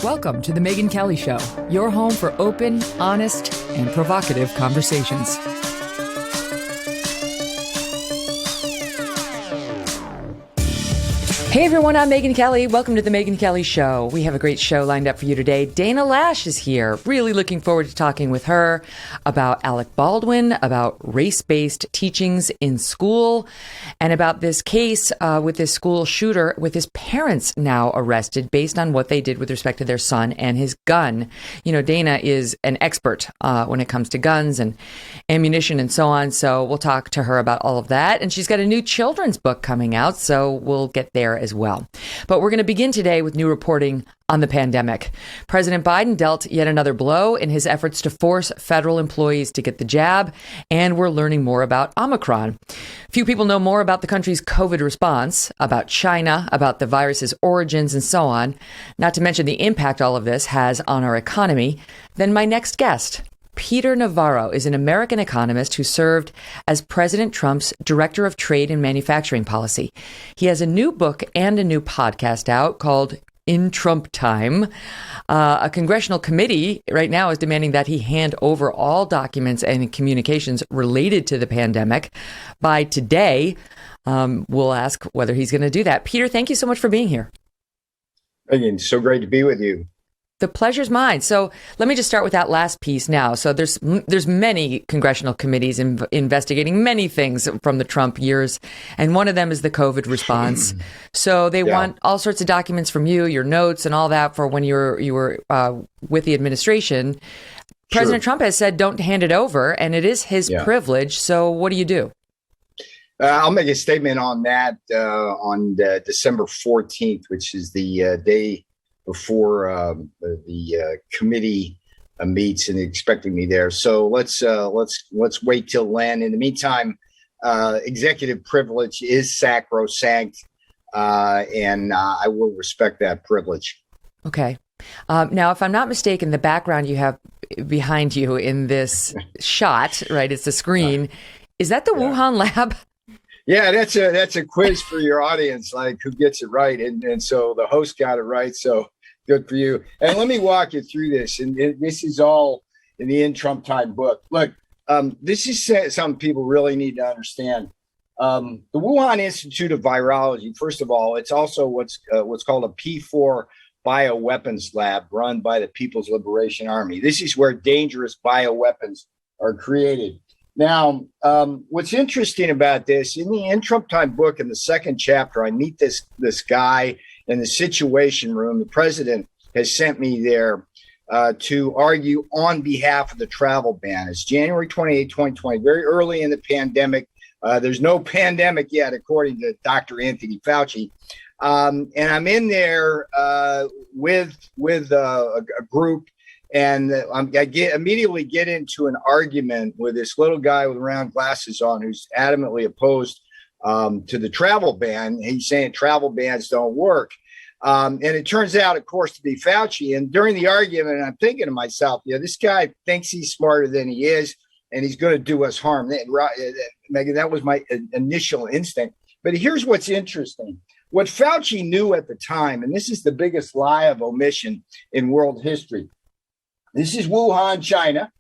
Welcome to The Megyn Kelly Show, your home for open, honest, and provocative conversations. Hey everyone, I'm Megyn Kelly. Welcome to The Megyn Kelly Show. We have a great show lined up for you today. Dana Lash is here. Really looking forward to talking with her about Alec Baldwin, about race-based teachings in school, and about this case with this school shooter with his parents now arrested based on what they did with respect to their son and his gun. You know, Dana is an expert when it comes to guns and ammunition and so on, so we'll talk to her about all of that. And she's got a new children's book coming out, so we'll get there as well. But we're going to begin today with new reporting on the pandemic. President Biden dealt yet another blow in his efforts to force federal employees to get the jab, and we're learning more about Omicron. Few people know more about the country's COVID response, about China, about the virus's origins, and so on, not to mention the impact all of this has on our economy, than my next guest. Peter Navarro is an American economist who served as President Trump's Director of Trade and Manufacturing Policy. He has a new book and a new podcast out called In Trump Time. A congressional committee right now is demanding that he hand over all documents and communications related to the pandemic by today. We'll ask whether he's going to do that. Peter, thank you so much for being here. Megyn, so great to be with you. The pleasure's mine. So let me just start with that last piece now. So there's many congressional committees investigating many things from the Trump years, and one of them is the COVID response. So they want all sorts of documents from you, your notes and all that for when you were with the administration. President Trump has said don't hand it over, and it is his privilege. So what do you do? I'll make a statement on that on December 14th, which is the day before the committee meets and expecting me there. So let's wait till then. In the meantime, executive privilege is sacrosanct, and I will respect that privilege. Okay. Now, if I'm not mistaken, the background you have behind you in this shot, right? It's the screen. Is that the Wuhan lab? Yeah, that's a quiz for your audience, like who gets it right. And so the host got it right. So good for you. And let me walk you through this. And this is all in the In Trump Time book. Look, this is something people really need to understand. The Wuhan Institute of Virology, first of all, it's also what's called a P4 bioweapons lab run by the People's Liberation Army. This is where dangerous bioweapons are created. Now, what's interesting about this, in the In Trump Time book, in the second chapter, I meet this guy in the Situation Room. The president has sent me there to argue on behalf of the travel ban. It's January 28, 2020, very early in the pandemic. There's no pandemic yet, according to Dr. Anthony Fauci. And I'm in there with a group. And I immediately get into an argument with this little guy with round glasses on who's adamantly opposed to the travel ban. He's saying travel bans don't work. And it turns out, of course, to be Fauci. And during the argument, I'm thinking to myself, this guy thinks he's smarter than he is, and he's going to do us harm. Megyn, that was my initial instinct. But here's what's interesting. What Fauci knew at the time, and this is the biggest lie of omission in world history. This is Wuhan, China.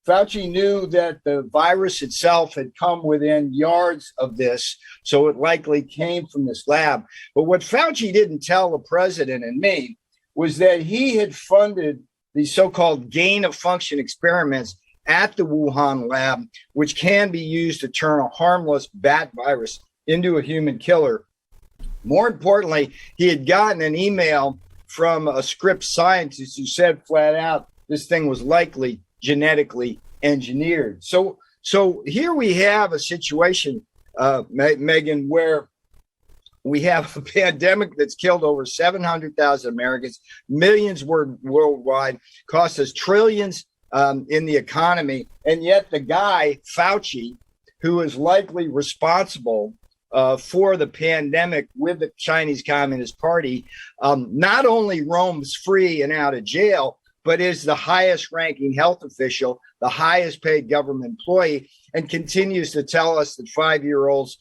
Fauci knew that the virus itself had come within yards of this, so it likely came from this lab. But what Fauci didn't tell the president and me was that he had funded these so-called gain-of-function experiments at the Wuhan lab, which can be used to turn a harmless bat virus into a human killer. More importantly, he had gotten an email from a Scripps scientist who said flat out, this thing was likely genetically engineered. So here we have a situation, Megyn, where we have a pandemic that's killed over 700,000 Americans, millions worldwide, cost us trillions in the economy. And yet the guy, Fauci, who is likely responsible for the pandemic with the Chinese Communist Party, not only roams free and out of jail, but is the highest ranking health official, the highest paid government employee, and continues to tell us that 5-year-olds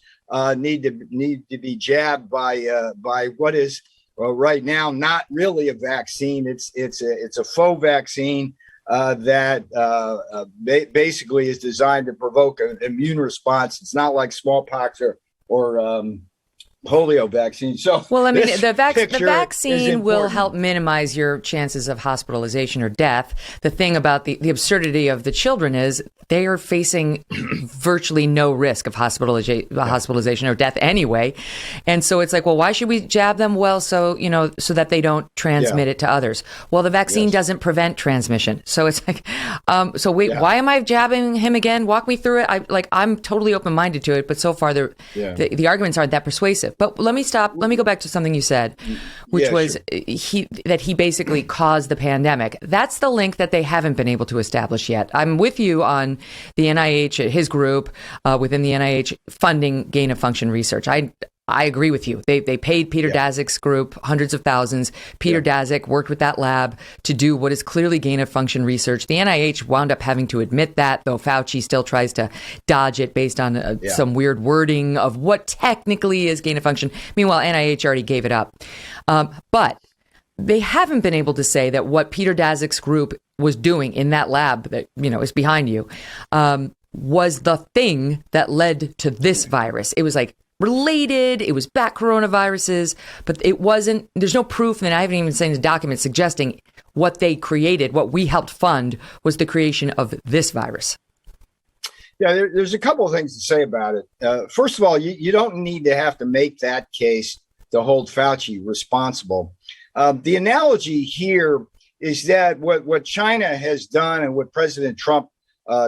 need to be jabbed by what is right now not really a vaccine. It's a faux vaccine that basically is designed to provoke an immune response. It's not like smallpox or polio vaccine. So, well, I mean, the vaccine will help minimize your chances of hospitalization or death. The thing about the absurdity of the children is they are facing virtually no risk of hospitalization or death anyway. And so it's like, well, why should we jab them? Well, so that they don't transmit it to others. Well, the vaccine doesn't prevent transmission. So it's like, why am I jabbing him again? Walk me through it. I'm totally open-minded to it, but so far the arguments aren't that persuasive. But let me stop. Let me go back to something you said, which was he basically caused the pandemic. That's the link that they haven't been able to establish yet. I'm with you on the NIH, his group within the NIH funding gain of function research. I agree with you. They paid Peter Daszak's group hundreds of thousands. Peter Daszak worked with that lab to do what is clearly gain of function research. The NIH wound up having to admit that, though Fauci still tries to dodge it based on some weird wording of what technically is gain of function. Meanwhile, NIH already gave it up. But they haven't been able to say that what Peter Daszak's group was doing in that lab that, is behind you, was the thing that led to this virus. It was related, it was bat coronaviruses, but it wasn't, there's no proof, and I haven't even seen a document suggesting what they created, what we helped fund, was the creation of this virus. Yeah, there's a couple of things to say about it. First of all, you don't need to have to make that case to hold Fauci responsible. The analogy here is that what China has done and what President Trump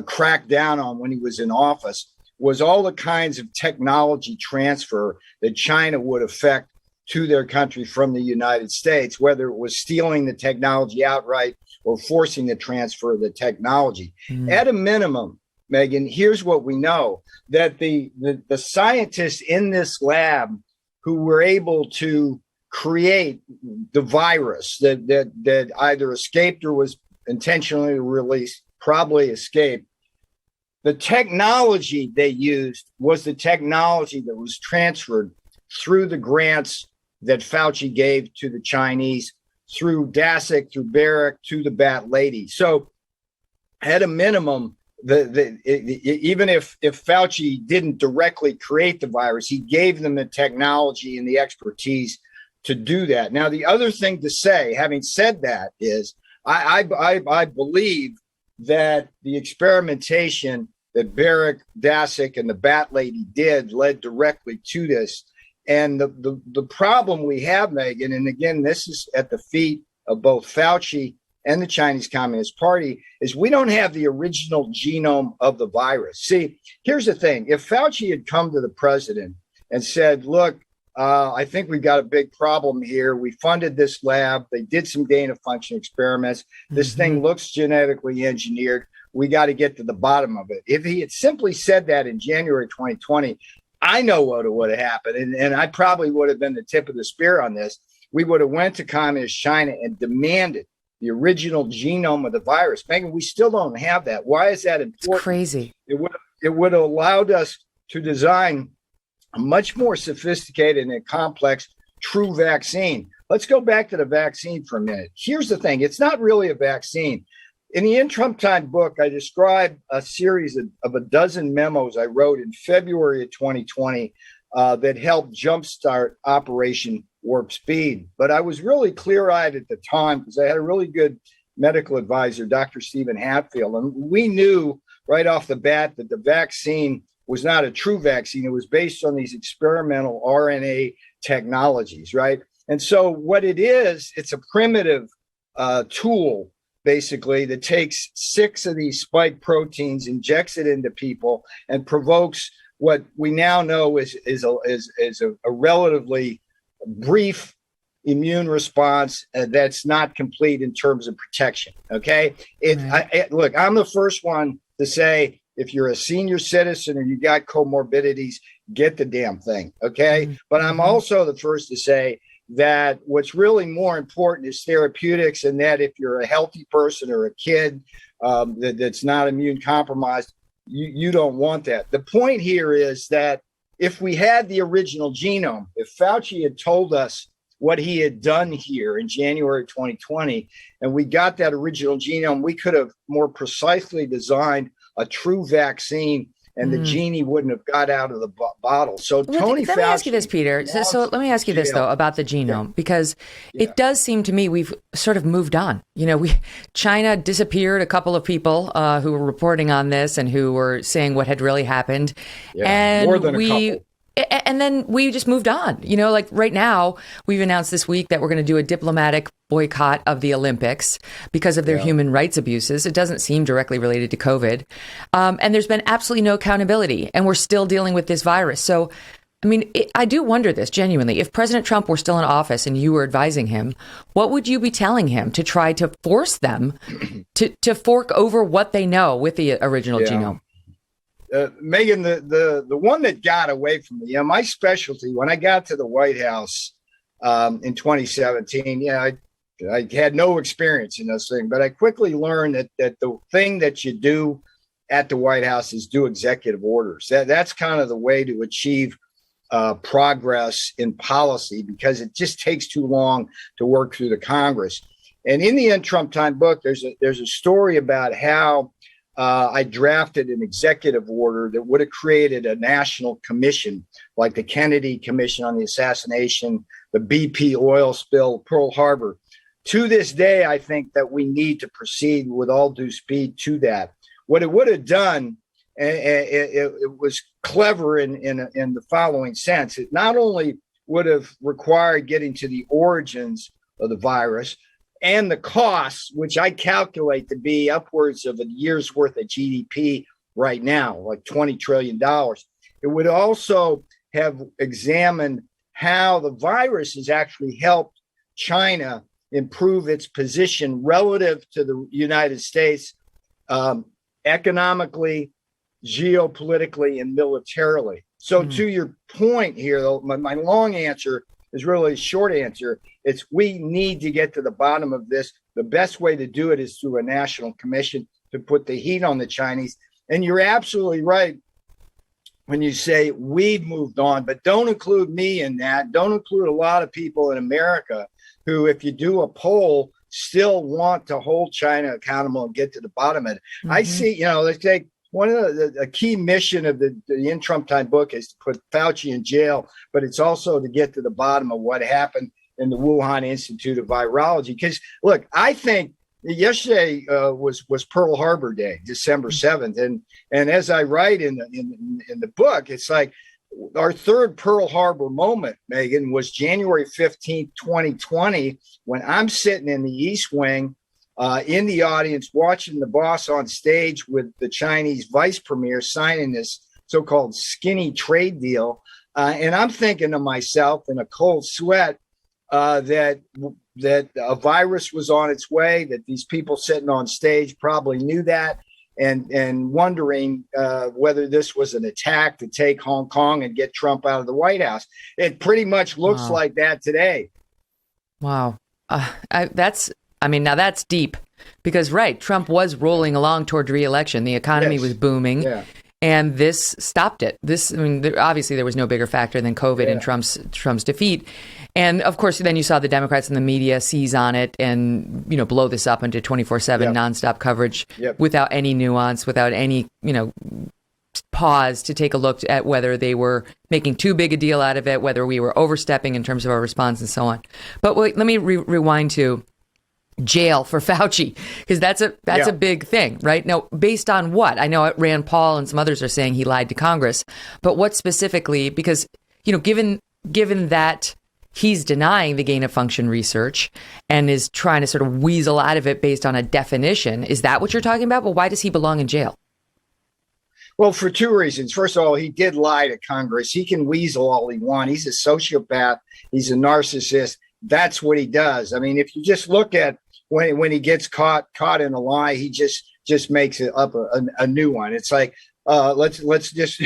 cracked down on when he was in office was all the kinds of technology transfer that China would affect to their country from the United States, whether it was stealing the technology outright or forcing the transfer of the technology. At a minimum, Megyn, here's what we know, that the scientists in this lab who were able to create the virus that either escaped or was intentionally released, probably escaped, the technology they used was the technology that was transferred through the grants that Fauci gave to the Chinese, through Daszak, through Barrick, to the Bat Lady. So at a minimum, even if Fauci didn't directly create the virus, he gave them the technology and the expertise to do that. Now, the other thing to say, having said that, is I believe that the experimentation that Barrick, Daszak, and the Bat Lady did led directly to this. And the problem we have, Megyn, and again, this is at the feet of both Fauci and the Chinese Communist Party, is we don't have the original genome of the virus. See, here's the thing. If Fauci had come to the president and said, look, I think we've got a big problem here. We funded this lab. They did some gain of function experiments. This thing looks genetically engineered. We got to get to the bottom of it. If he had simply said that in January 2020, I know what would have happened. And I probably would have been the tip of the spear on this. We would have went to Communist China and demanded the original genome of the virus. Megyn, we still don't have that. Why is that important? It's crazy. It would have allowed us to design a much more sophisticated and complex true vaccine. Let's go back to the vaccine for a minute. Here's the thing. It's not really a vaccine. In the In Trump Time book, I described a series of a dozen memos I wrote in February of 2020 that helped jumpstart Operation Warp Speed. But I was really clear-eyed at the time because I had a really good medical advisor, Dr. Stephen Hatfield, and we knew right off the bat that the vaccine was not a true vaccine. It was based on these experimental RNA technologies, right? And so what it is, it's a primitive tool, basically, that takes 6 of these spike proteins, injects it into people, and provokes what we now know is a relatively brief immune response that's not complete in terms of protection. Okay, look, I'm the first one to say, if you're a senior citizen or you got comorbidities, get the damn thing. Okay. But I'm also the first to say that what's really more important is therapeutics, and that if you're a healthy person or a kid that's not immune compromised, you don't want that. The point here is that if we had the original genome, if Fauci had told us what he had done here in January 2020, and we got that original genome, we could have more precisely designed a true vaccine, and the genie wouldn't have got out of the bottle. So Tony Fauci. Let me ask you this, Peter. So let me ask you this, though, about the genome, because it does seem to me we've sort of moved on. China disappeared a couple of people who were reporting on this and who were saying what had really happened. And more than a couple. And then we just moved on. Like right now, we've announced this week that we're going to do a diplomatic boycott of the Olympics because of their human rights abuses. It doesn't seem directly related to COVID. And there's been absolutely no accountability. And we're still dealing with this virus. So, I mean, I do wonder this genuinely. If President Trump were still in office and you were advising him, what would you be telling him to try to force them to fork over what they know with the original genome? Megyn, the one that got away from me, my specialty when I got to the White House in 2017, I had no experience in this thing, but I quickly learned that the thing that you do at the White House is do executive orders. That's kind of the way to achieve progress in policy, because it just takes too long to work through the Congress. And in the Trump Time book, there's a story about how I drafted an executive order that would have created a national commission, like the Kennedy Commission on the assassination, the BP oil spill, Pearl Harbor. To this day, I think that we need to proceed with all due speed to that. What it would have done, it was clever in the following sense. It not only would have required getting to the origins of the virus, and the costs, which I calculate to be upwards of a year's worth of GDP right now, like $20 trillion. It would also have examined how the virus has actually helped China improve its position relative to the United States, economically, geopolitically, and militarily. So to your point here, though, my long answer is really a short answer. It's we need to get to the bottom of this. The best way to do it is through a national commission to put the heat on the Chinese. And you're absolutely right when you say we've moved on, but don't include me in that. Don't include a lot of people in America who, if you do a poll, still want to hold China accountable and get to the bottom of it. I see, let's take one of the key mission of the In Trump Time book is to put Fauci in jail, but it's also to get to the bottom of what happened in the Wuhan Institute of Virology. Because look, I think yesterday was Pearl Harbor Day, December 7th, and as I write in the book, it's like our third Pearl Harbor moment, Megyn, was January 15th, 2020, when I'm sitting in the East Wing. In the audience, watching the boss on stage with the Chinese vice premier signing this so-called skinny trade deal. And I'm thinking to myself in a cold sweat that a virus was on its way, that these people sitting on stage probably knew that, and wondering whether this was an attack to take Hong Kong and get Trump out of the White House. It pretty much looks like that today. Wow. Now that's deep because, Trump was rolling along toward re-election. The economy was booming and this stopped it. Obviously there was no bigger factor than COVID and Trump's defeat. And of course, then you saw the Democrats and the media seize on it and, blow this up into 24/7 nonstop coverage without any nuance, without any, pause to take a look at whether they were making too big a deal out of it, whether we were overstepping in terms of our response and so on. But wait, let me rewind to jail for Fauci, because that's a big thing, right? Now, based on what? I know Rand Paul and some others are saying he lied to Congress, but what specifically? Because, given that he's denying the gain of function research and is trying to sort of weasel out of it based on a definition, is that what you're talking about? Well, why does he belong in jail? Well, for two reasons. First of all, he did lie to Congress. He can weasel all he wants. He's a sociopath. He's a narcissist. That's what he does. I mean, if you just look at when he gets caught in a lie, he just makes it up a new one. It's like, let's just,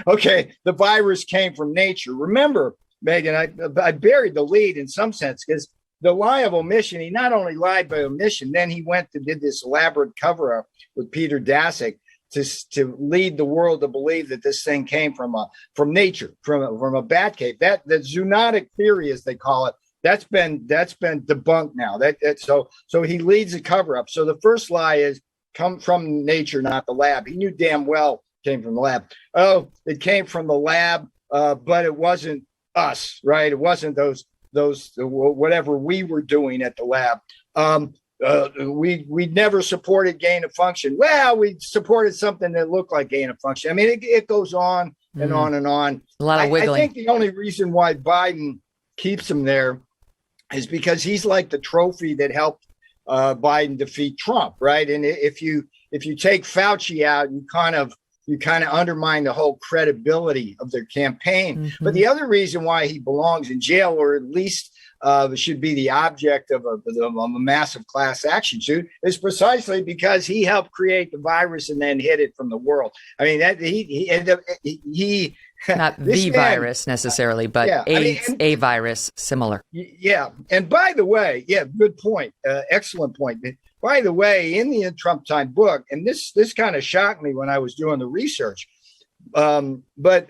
okay, the virus came from nature. Remember, Megyn, I buried the lead in some sense, because the lie of omission, he not only lied by omission, then he went and did this elaborate cover-up with Peter Daszak to lead the world to believe that this thing came from nature, from a bat cave. That the zoonotic theory, as they call it, That's been debunked now. So he leads a cover up. So the first lie is come from nature, not the lab. He knew damn well it came from the lab. Oh, it came from the lab, but it wasn't us, right? It wasn't those whatever we were doing at the lab. We never supported gain of function. Well, we supported something that looked like gain of function. I mean, it goes on and on and on. A lot of wiggling. I think the only reason why Biden keeps him there is because he's like the trophy that helped Biden defeat Trump, right? And if you take Fauci out, you kind of undermine the whole credibility of their campaign. Mm-hmm. But the other reason why he belongs in jail, or at least should be the object of a massive class action suit, is precisely because he helped create the virus and then hid it from the world. I mean, that he not the virus necessarily, but a virus similar. Yeah. And by the way, good point. Excellent point. By the way, in the In Trump Time book, and this kind of shocked me when I was doing the research, but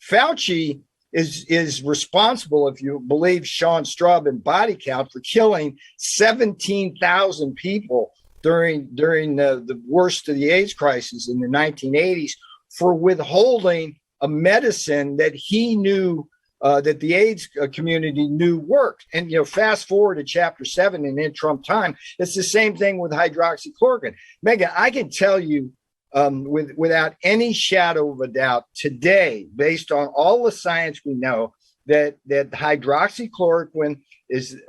Fauci is responsible, if you believe Sean Straub and body count, for killing 17,000 people during the worst of the AIDS crisis in the 1980s for withholding a medicine that he knew that the AIDS community knew worked. And, fast forward to chapter 7 in Trump Time, it's the same thing with hydroxychloroquine. Megyn, I can tell you without any shadow of a doubt today, based on all the science we know, that hydroxychloroquine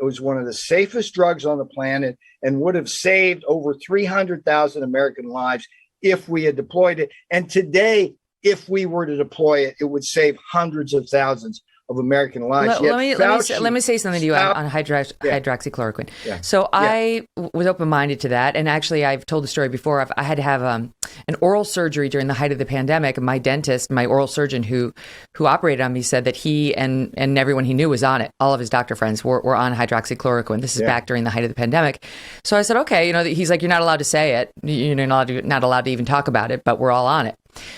was one of the safest drugs on the planet and would have saved over 300,000 American lives if we had deployed it. And today, if we were to deploy it, it would save hundreds of thousands of American lives. Let me say something to you on hydroxychloroquine. Yeah. So I was open-minded to that. And actually, I've told the story before. I had to have an oral surgery during the height of the pandemic. My dentist, my oral surgeon who operated on me, said that he and everyone he knew was on it. All of his doctor friends were on hydroxychloroquine. This is back during the height of the pandemic. So I said, okay, he's like, you're not allowed to say it. You're not allowed to even talk about it, but we're all on it.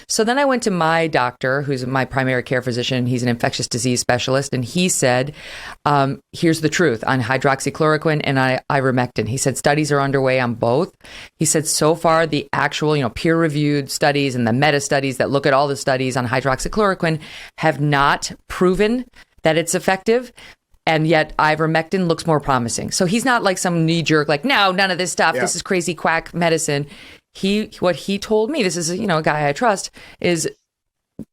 So then I went to my doctor, who's my primary care physician. He's an infectious disease specialist. And he said, here's the truth on hydroxychloroquine and ivermectin. He said studies are underway on both. He said so far the actual, peer-reviewed studies and the meta-studies that look at all the studies on hydroxychloroquine have not proven that it's effective. And yet ivermectin looks more promising. So he's not like some knee-jerk, like, no, none of this stuff. Yeah. This is crazy quack medicine. What he told me, this is a guy I trust, is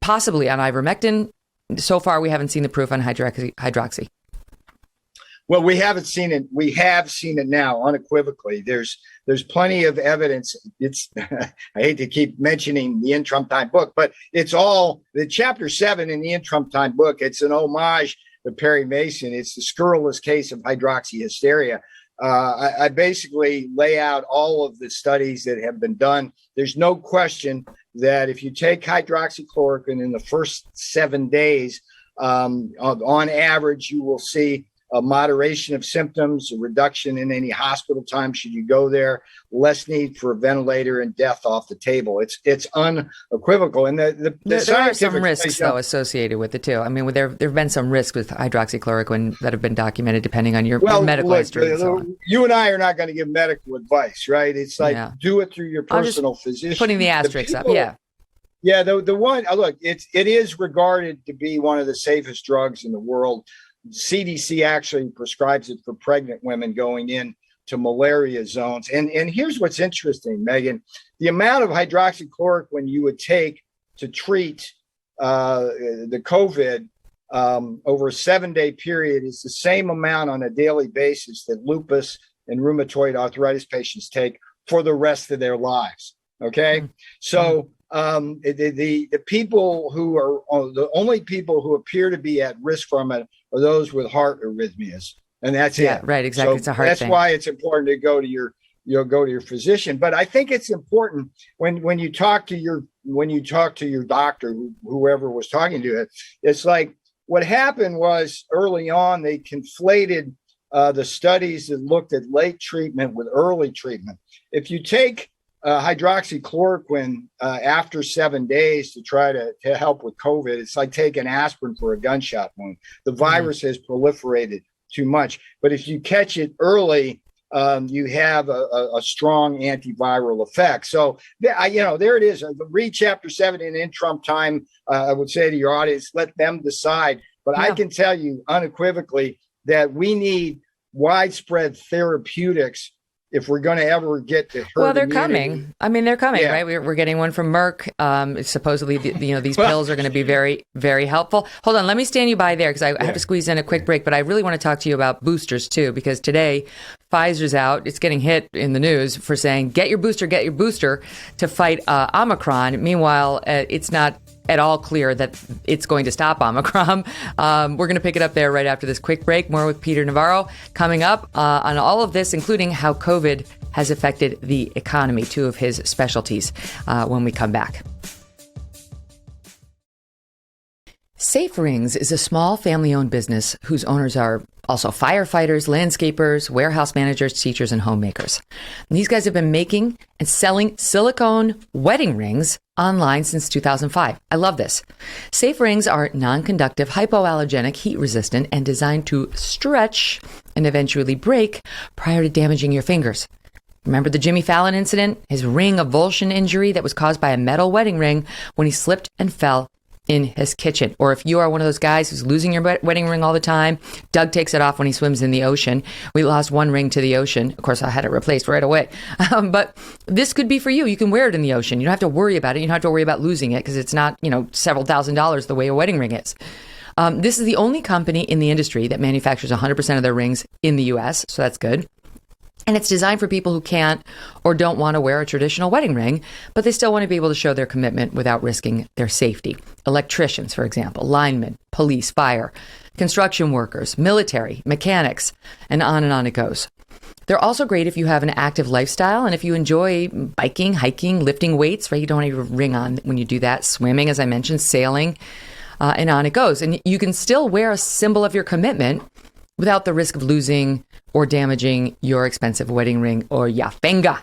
possibly on ivermectin. So far, we haven't seen the proof on hydroxy. Well, we haven't seen it. We have seen it now unequivocally. There's plenty of evidence. It's I hate to keep mentioning the In Trump Time book, but it's all the chapter 7 in the In Trump Time book. It's an homage to Perry Mason. It's the scurrilous case of hydroxyhysteria. I basically lay out all of the studies that have been done. There's no question that if you take hydroxychloroquine in the first 7 days, on average, you will see a moderation of symptoms, a reduction in any hospital time should you go there, less need for a ventilator, and death off the table. It's unequivocal. And there are some risks, though, associated with it, too. I mean, there have been some risks with hydroxychloroquine that have been documented depending on your medical history. And so on. You and I are not going to give medical advice, right? It's like do it through your personal physician. Putting the asterisks up, yeah. Yeah, the one, look, it is regarded to be one of the safest drugs in the world. CDC actually prescribes it for pregnant women going in to malaria zones. And here's what's interesting, Megyn. The amount of hydroxychloroquine you would take to treat the COVID over a 7-day period is the same amount on a daily basis that lupus and rheumatoid arthritis patients take for the rest of their lives. Okay. Mm-hmm. So the people who are the only people who appear to be at risk from it are those with heart arrhythmias, and that's it. Right, exactly. So it's a heart that's thing. why it's important to go to your physician. But I think it's important when you talk to your doctor, whoever was talking to it. It's like what happened was early on they conflated the studies that looked at late treatment with early treatment. If you take hydroxychloroquine after 7 days to try to help with COVID, it's like taking aspirin for a gunshot wound. The virus has proliferated too much. But if you catch it early, you have a strong antiviral effect. So, there it is. Read Chapter 7 in Trump time. I would say to your audience, let them decide. But I can tell you unequivocally that we need widespread therapeutics if we're going to ever get to herd Well, they're immunity. coming. I mean, they're coming, right? We're getting one from Merck. Supposedly, these pills are going to be very, very helpful. Hold on, let me stand you by there because I have to squeeze in a quick break. But I really want to talk to you about boosters too, because today Pfizer's out. It's getting hit in the news for saying get your booster to fight Omicron. Meanwhile, it's not at all clear that it's going to stop Omicron. We're going to pick it up there right after this quick break. More with Peter Navarro coming up on all of this, including how COVID has affected the economy, two of his specialties, when we come back. Safe Rings is a small family-owned business whose owners are also firefighters, landscapers, warehouse managers, teachers, and homemakers. And these guys have been making and selling silicone wedding rings online since 2005. I love this. Safe Rings are non-conductive, hypoallergenic, heat-resistant, and designed to stretch and eventually break prior to damaging your fingers. Remember the Jimmy Fallon incident? His ring avulsion injury that was caused by a metal wedding ring when he slipped and fell in his kitchen. Or if you are one of those guys who's losing your wedding ring all the time, Doug takes it off when he swims in the ocean. We lost one ring to the ocean. Of course, I had it replaced right away. But this could be for you. You can wear it in the ocean. You don't have to worry about it. You don't have to worry about losing it because it's not, several $1,000s the way a wedding ring is. This is the only company in the industry that manufactures 100% of their rings in the U.S., so that's good. And it's designed for people who can't or don't want to wear a traditional wedding ring, but they still want to be able to show their commitment without risking their safety. Electricians, for example, linemen, police, fire, construction workers, military, mechanics, and on it goes. They're also great if you have an active lifestyle and if you enjoy biking, hiking, lifting weights, right? You don't need a ring on when you do that. Swimming, as I mentioned, sailing, and on it goes. And you can still wear a symbol of your commitment without the risk of losing or damaging your expensive wedding ring or your finger.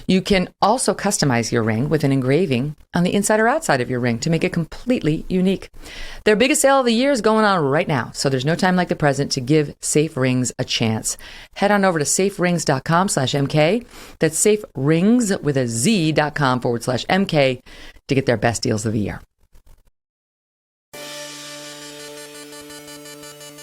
You can also customize your ring with an engraving on the inside or outside of your ring to make it completely unique. Their biggest sale of the year is going on right now, so there's no time like the present to give Safe Rings a chance. Head on over to saferings.com/MK. That's saferings with a Z.com/MK to get their best deals of the year.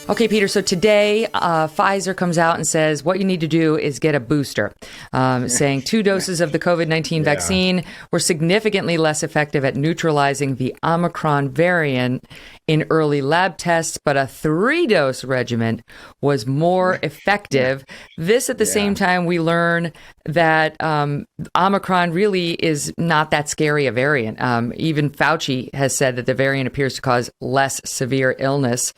Okay, Peter, so today Pfizer comes out and says what you need to do is get a booster, saying 2 doses of the COVID-19 vaccine were significantly less effective at neutralizing the Omicron variant in early lab tests, but a 3-dose regimen was more effective. This at the same time, we learn that Omicron really is not that scary a variant. Even Fauci has said that the variant appears to cause less severe illness,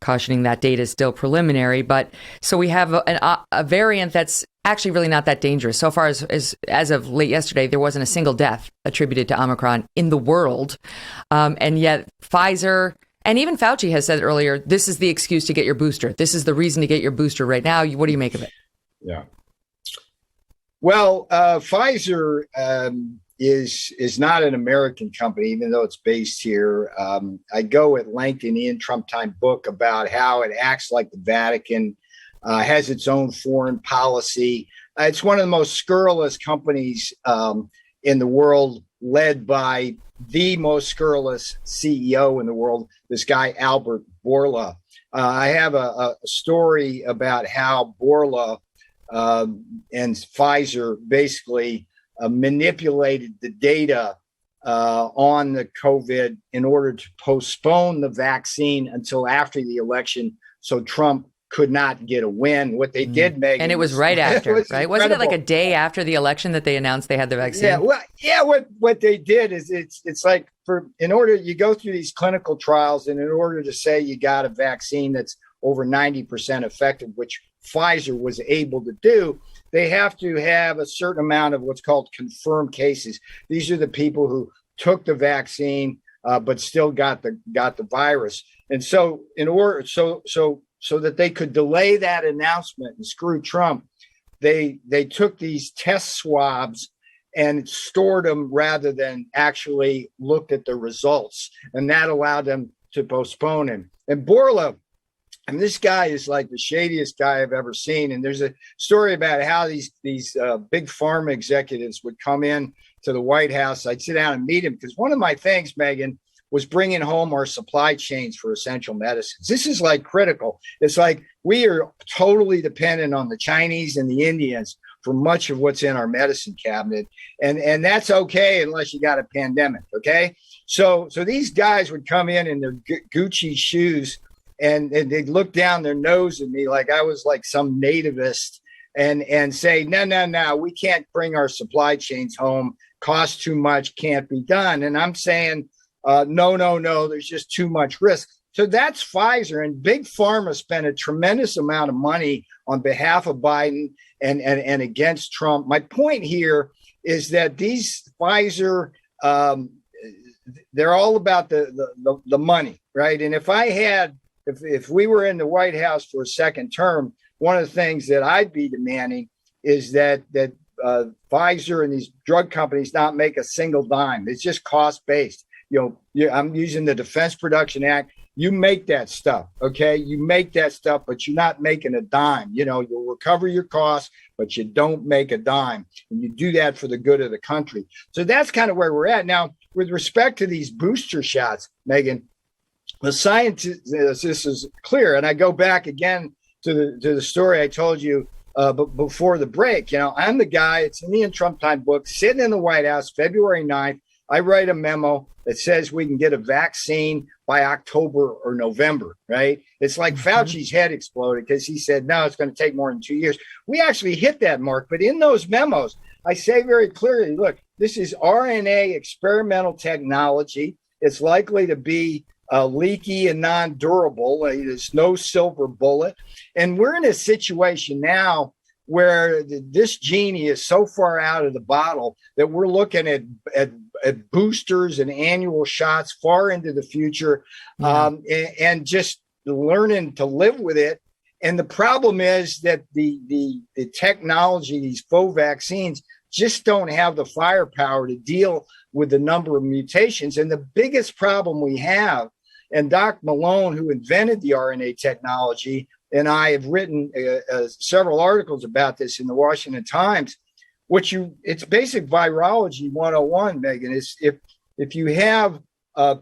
cautioning that data is still preliminary. But so we have a variant that's actually really not that dangerous. So far as of late yesterday, there wasn't a single death attributed to Omicron in the world. And yet Pfizer and even Fauci has said earlier, this is the excuse to get your booster. This is the reason to get your booster right now. What do you make of it? Yeah. Well, Pfizer is not an American company, even though it's based here. I go at length in the Trump time book about how it acts like the Vatican, has its own foreign policy. It's one of the most scurrilous companies in the world, led by the most scurrilous CEO in the world, this guy, Albert Bourla. I have a story about how Bourla and Pfizer basically manipulated the data on the COVID in order to postpone the vaccine until after the election so Trump could not get a win. What they did, Megyn, and it was right after, right? Incredible. Wasn't it like a day after the election that they announced they had the vaccine? What they did is it's like in order you go through these clinical trials, and in order to say you got a vaccine that's over 90% effective, which Pfizer was able to do, they have to have a certain amount of what's called confirmed cases. These are the people who took the vaccine but still got the virus, and so in order so that they could delay that announcement and screw Trump, they took these test swabs and stored them rather than actually looked at the results, and that allowed them to postpone him. And Bourla And this guy is like the shadiest guy I've ever seen. And there's a story about how these big pharma executives would come in to the White House. I'd sit down and meet him because one of my things, Megyn, was bringing home our supply chains for essential medicines. This is like critical. It's like we are totally dependent on the Chinese and the Indians for much of what's in our medicine cabinet. And that's okay unless you got a pandemic, okay? So these guys would come in their Gucci shoes and they'd look down their nose at me like I was like some nativist and say, no, we can't bring our supply chains home. Costs too much, can't be done. And I'm saying, no, there's just too much risk. So that's Pfizer, and Big Pharma spent a tremendous amount of money on behalf of Biden and against Trump. My point here is that these Pfizer, they're all about the money, right? And if we were in the White House for a second term, one of the things that I'd be demanding is that Pfizer and these drug companies not make a single dime. It's just cost based. I'm using the Defense Production Act. You make that stuff, okay? You make that stuff, but you're not making a dime. You'll recover your costs, but you don't make a dime. And you do that for the good of the country. So that's kind of where we're at. Now, with respect to these booster shots, Megyn, the science, this is clear. And I go back again to the story I told you before the break. I'm the guy, it's in the Trump Time book, sitting in the White House, February 9th. I write a memo that says we can get a vaccine by October or November, right? It's like Fauci's head exploded because he said, no, it's going to take more than 2 years. We actually hit that mark. But in those memos, I say very clearly, look, this is RNA experimental technology. It's likely to be leaky and non-durable. There's no silver bullet. And we're in a situation now where this genie is so far out of the bottle that we're looking at boosters and annual shots far into the future, and just learning to live with it. And the problem is that the technology, these faux vaccines, just don't have the firepower to deal with the number of mutations. And the biggest problem we have, and Doc Malone, who invented the RNA technology, and I have written several articles about this in the Washington Times, it's basic virology 101, Megyn. Is if you have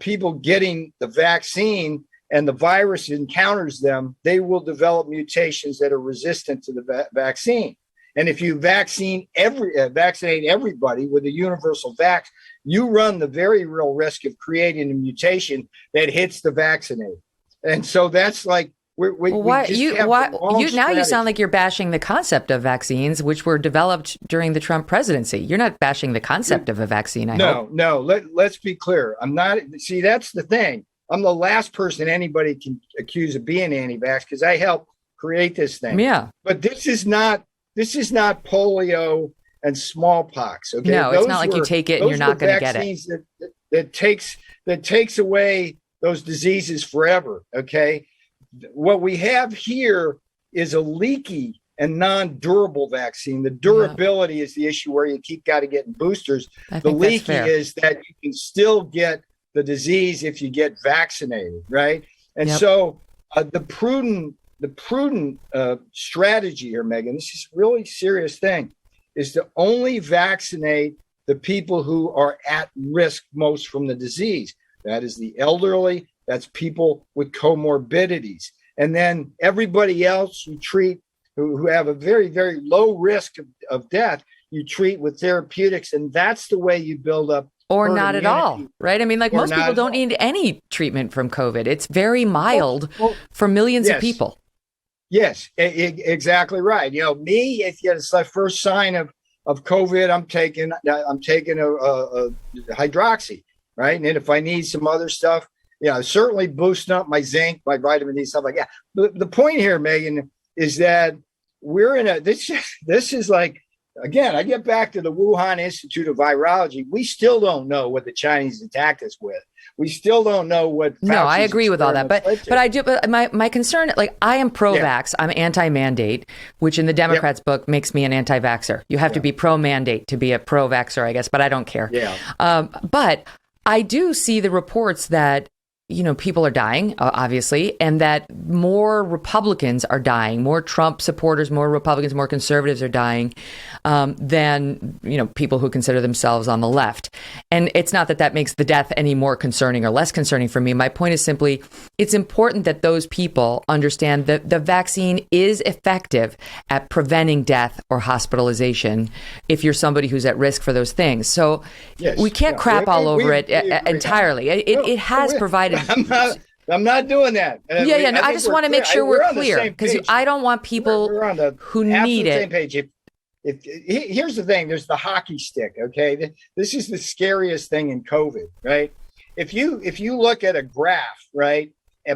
people getting the vaccine and the virus encounters them, they will develop mutations that are resistant to the vaccine. And if you vaccinate everybody with a universal vax, you run the very real risk of creating a mutation that hits the vaccinated. And so that's like, you sound like you're bashing the concept of vaccines, which were developed during the Trump presidency. You're not bashing the concept of a vaccine. I hope. No. Let's be clear. I'm not. See, that's the thing. I'm the last person anybody can accuse of being anti-vax because I helped create this thing. Yeah. But this is not polio and smallpox. Okay. No, it's not like you take it and you're not going to get it. That takes away those diseases forever. Okay. What we have here is a leaky and non-durable vaccine. The durability is the issue where you got to get boosters. The leaky is that you can still get the disease if you get vaccinated, right? And so the prudent strategy here, Megyn, this is a really serious thing, is to only vaccinate the people who are at risk most from the disease. That is the elderly. That's people with comorbidities. And then everybody else you treat who have a very, very low risk of death, you treat with therapeutics. And that's the way you build up. Or not at all, right? I mean, like most people don't need any treatment from COVID. It's very mild for millions of people. Yes, exactly right. Me, if you get a first sign of COVID, I'm taking a hydroxy, right? And then if I need some other stuff, certainly boosting up my zinc, my vitamin D, stuff like that. But the point here, Megyn, is that we're in this is like, again, I get back to the Wuhan Institute of Virology. We still don't know what the Chinese attacked us with. We still don't know what. Fauci's I agree with all that, but I do. But my concern, like, I am pro-vax. I'm anti-mandate, which in the Democrats' book makes me an anti-vaxxer. You have to be pro-mandate to be a pro-vaxxer, I guess, but I don't care. But I do see the reports that people are dying, obviously, and that more Republicans are dying, more Trump supporters, more Republicans, more conservatives are dying than, people who consider themselves on the left. And it's not that makes the death any more concerning or less concerning for me. My point is simply, it's important that those people understand that the vaccine is effective at preventing death or hospitalization if you're somebody who's at risk for those things. So we can't crap all over it entirely. It has provided. I'm not doing that. I just want to make sure we're clear, because I don't want people who need it. Same page. Here's the thing: there's the hockey stick. Okay, this is the scariest thing in COVID, right? If you look at a graph, right,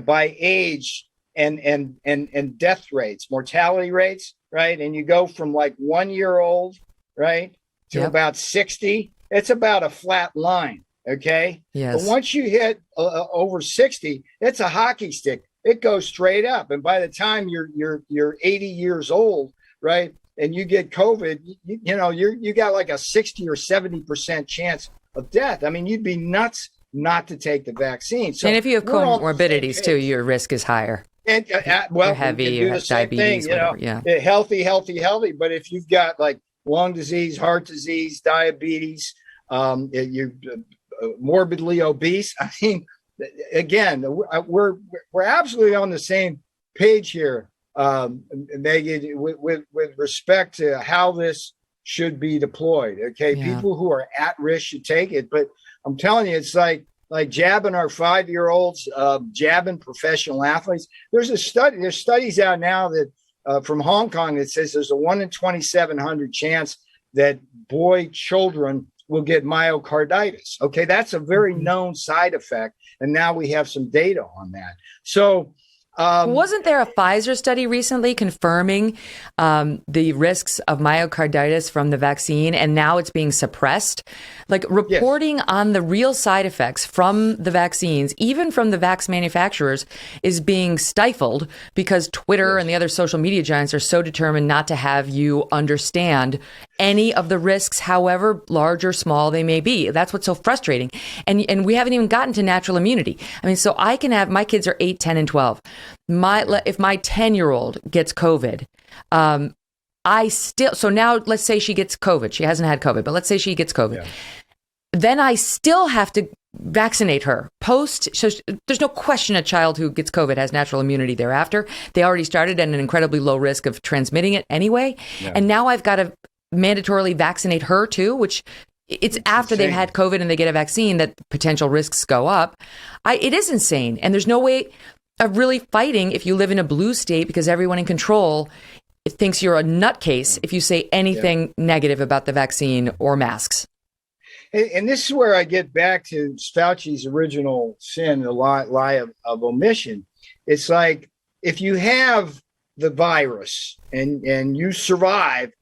by age and death rates, mortality rates, right, and you go from like 1 year old, right, to about 60, it's about a flat line. Okay. Yes. But once you hit over 60, it's a hockey stick. It goes straight up. And by the time you're 80 years old, right, and you get COVID, you got like a 60 or 70% chance of death. I mean, you'd be nuts not to take the vaccine. So, and if you have comorbidities too, your risk is higher. And or heavy, or diabetes, thing, healthy. But if you've got like lung disease, heart disease, diabetes, you're morbidly obese. I mean, again, we're absolutely on the same page here, Megyn, with respect to how this should be deployed. Okay, people who are at risk should take it, but I'm telling you, it's like jabbing our 5-year-olds, jabbing professional athletes. There's studies out now that from Hong Kong that says there's a 1 in 2,700 chance that children will get myocarditis. Okay, that's a very known side effect, and now we have some data on that. So wasn't there a Pfizer study recently confirming the risks of myocarditis from the vaccine, and now it's being suppressed? Like reporting on the real side effects from the vaccines, even from the vax manufacturers, is being stifled because Twitter and the other social media giants are so determined not to have you understand any of the risks, however large or small they may be. That's what's so frustrating. And we haven't even gotten to natural immunity. I mean, so I can have, my kids are 8, 10, and 12. If my 10-year-old gets COVID, so now let's say she gets COVID. She hasn't had COVID, but let's say she gets COVID. Yeah. Then I still have to vaccinate her so there's no question a child who gets COVID has natural immunity thereafter. They already started at an incredibly low risk of transmitting it anyway. Yeah. And now I've got to mandatorily vaccinate her too, which it's after they've had COVID and they get a vaccine that potential risks go up. It is insane. And there's no way of really fighting if you live in a blue state, because everyone in control thinks you're a nutcase if you say anything negative about the vaccine or masks. And this is where I get back to Fauci's original sin, the lie of omission. It's like, if you have the virus and you survive,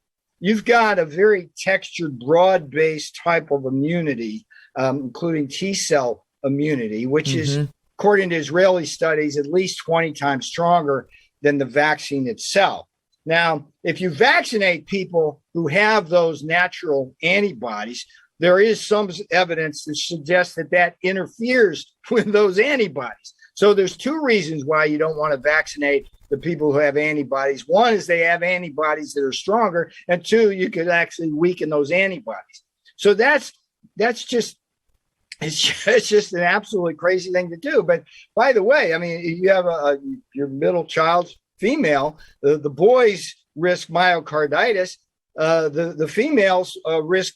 you've got a very textured, broad-based type of immunity, including T-cell immunity, which is, according to Israeli studies, at least 20 times stronger than the vaccine itself. Now, if you vaccinate people who have those natural antibodies, there is some evidence that suggests that interferes with those antibodies. So there's two reasons why you don't want to vaccinate the people who have antibodies. One is they have antibodies that are stronger, and two, you could actually weaken those antibodies. So that's just, it's just an absolutely crazy thing to do. But by the way, I mean, you have your middle child, female, the boys risk myocarditis. The females risk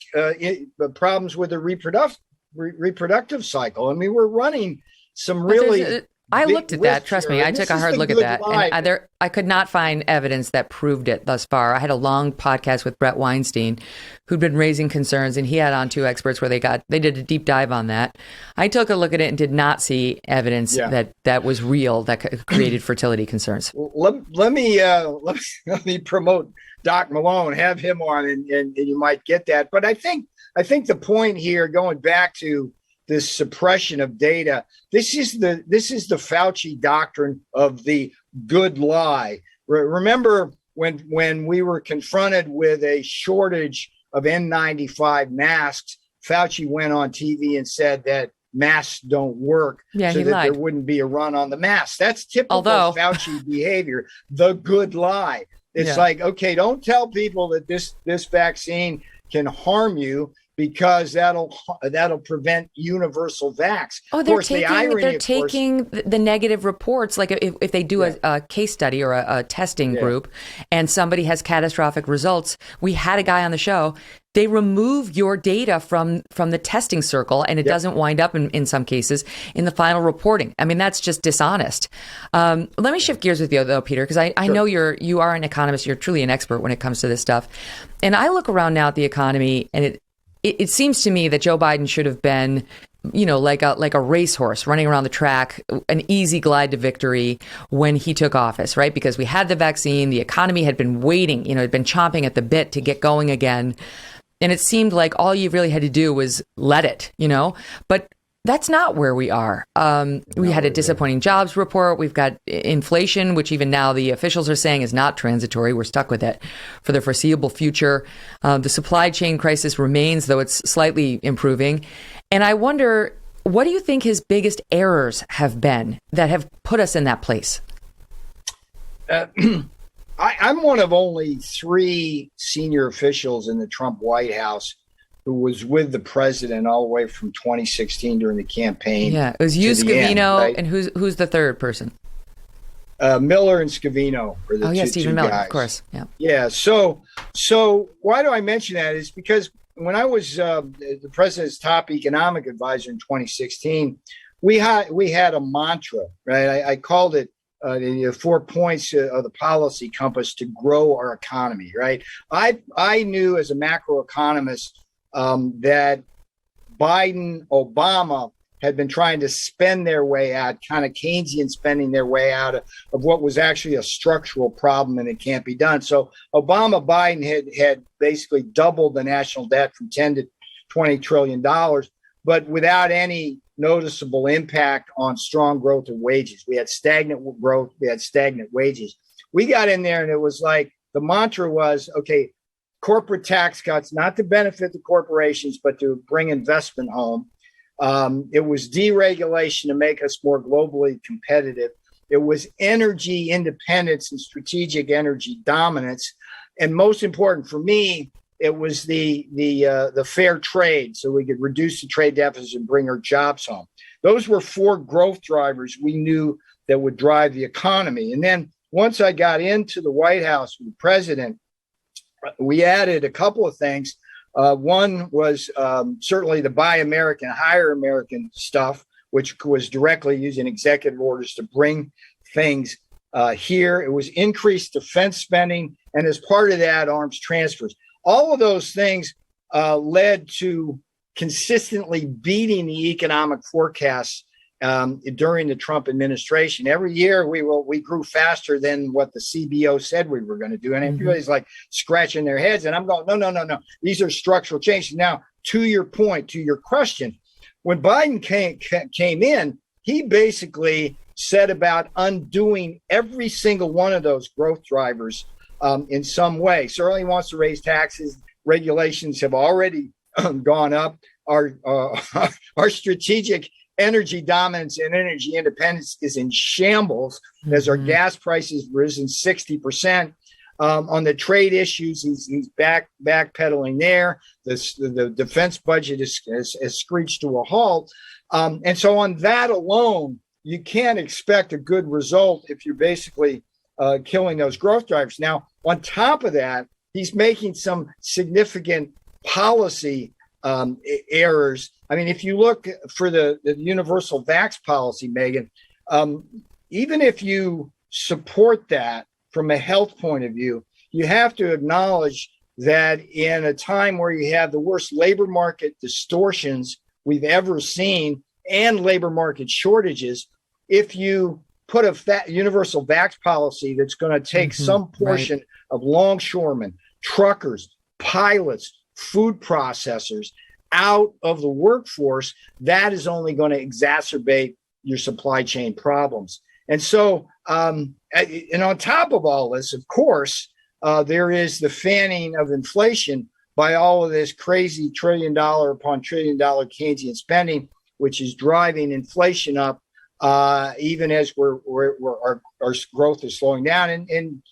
problems with the reproductive cycle. I mean, we're running some really. I looked at that. Trust me, I took a hard look at that, and I could not find evidence that proved it thus far. I had a long podcast with Brett Weinstein, who'd been raising concerns, and he had on two experts where they did a deep dive on that. I took a look at it and did not see evidence that was real that created fertility concerns. Let me promote Doc Malone, have him on, and you might get that. But I think the point here, going back to this suppression of data, this is the Fauci doctrine of the good lie. Remember when we were confronted with a shortage of N95 masks, Fauci went on TV and said that masks don't work, Yeah, so he that lied. there wouldn't be a run on the masks. That's typical Although- Fauci behavior, the good lie. It's Yeah. like, okay, don't tell people that this vaccine can harm you, because that'll prevent universal vax. Oh, Of they're course, the irony, taking the negative reports. Like if they do a case study or a testing group, and somebody has catastrophic results, we had a guy on the show. They remove your data from the testing circle, and it doesn't wind up in some cases in the final reporting. I mean, that's just dishonest. Let me shift gears with you though, Peter, because I know you are an economist. You're truly an expert when it comes to this stuff. And I look around now at the economy, and it seems to me that Joe Biden should have been, like a racehorse running around the track, an easy glide to victory when he took office, right? Because we had the vaccine, the economy had been waiting, had been chomping at the bit to get going again. And it seemed like all you really had to do was let it, but that's not where we are. We had a disappointing jobs report. We've got inflation, which even now the officials are saying is not transitory. We're stuck with it for the foreseeable future. The supply chain crisis remains, though it's slightly improving. And I wonder, what do you think his biggest errors have been that have put us in that place? I'm one of only 3 senior officials in the Trump White House who was with the president all the way from 2016 during the campaign. Yeah, it was you, Scavino, right? And who's the third person? Miller and Scavino are the two Stephen Miller, guys. of course. Yeah. Yeah. So why do I mention that? Is because when I was the president's top economic advisor in 2016, we had a mantra, right? I called it the 4 points of the policy compass to grow our economy, right? I knew as a macroeconomist that Biden, Obama had been trying to spend their way out, kind of Keynesian spending their way out of what was actually a structural problem, and it can't be done. So Obama, Biden had basically doubled the national debt from 10 to $20 trillion, but without any noticeable impact on strong growth of wages. We had stagnant growth. We had stagnant wages. We got in there, and it was like the mantra was, okay, corporate tax cuts, not to benefit the corporations, but to bring investment home. It was deregulation to make us more globally competitive. It was energy independence and strategic energy dominance. And most important for me, it was the fair trade, so we could reduce the trade deficit and bring our jobs home. Those were 4 growth drivers we knew that would drive the economy. And then once I got into the White House with the president, we added a couple of things. One was certainly the Buy American, Hire American stuff, which was directly using executive orders to bring things here. It was increased defense spending, and as part of that, arms transfers. All of those things led to consistently beating the economic forecasts during the Trump administration. Every year we grew faster than what the CBO said we were going to do. And everybody's like scratching their heads. And I'm going, no. These are structural changes. Now, to your point, to your question, when Biden came in, he basically set about undoing every single one of those growth drivers in some way. Certainly wants to raise taxes. Regulations have already gone up. Our strategic energy dominance and energy independence is in shambles as our gas prices risen 60%. On the trade issues, he's backpedaling there. The defense budget has screeched to a halt. And so on that alone, you can't expect a good result if you're basically killing those growth drivers. Now, on top of that, he's making some significant policy errors. I mean, if you look for the universal vax policy, Megyn, even if you support that from a health point of view, you have to acknowledge that in a time where you have the worst labor market distortions we've ever seen and labor market shortages, if you put a universal vax policy that's going to take some portion of longshoremen, truckers, pilots, food processors out of the workforce, that is only going to exacerbate your supply chain problems. And so, and on top of all this, of course, there is the fanning of inflation by all of this crazy $1 trillion upon $1 trillion Keynesian spending, which is driving inflation up, even as our growth is slowing down. And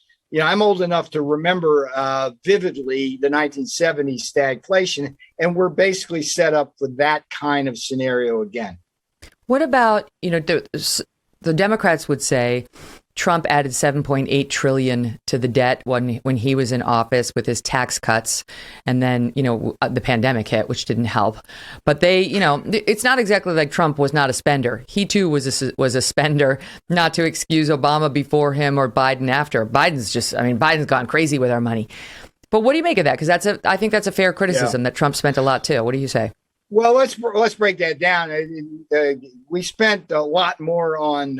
I'm old enough to remember vividly the 1970s stagflation, and we're basically set up for that kind of scenario again. What about, the Democrats would say Trump added 7.8 trillion to the debt when he was in office with his tax cuts, and then the pandemic hit, which didn't help. But they, it's not exactly like Trump was not a spender. He too was a spender. Not to excuse Obama before him or Biden after. Biden's gone crazy with our money. But what do you make of that? Because I think that's a fair criticism that Trump spent a lot too. What do you say? Well, let's break that down. We spent a lot more on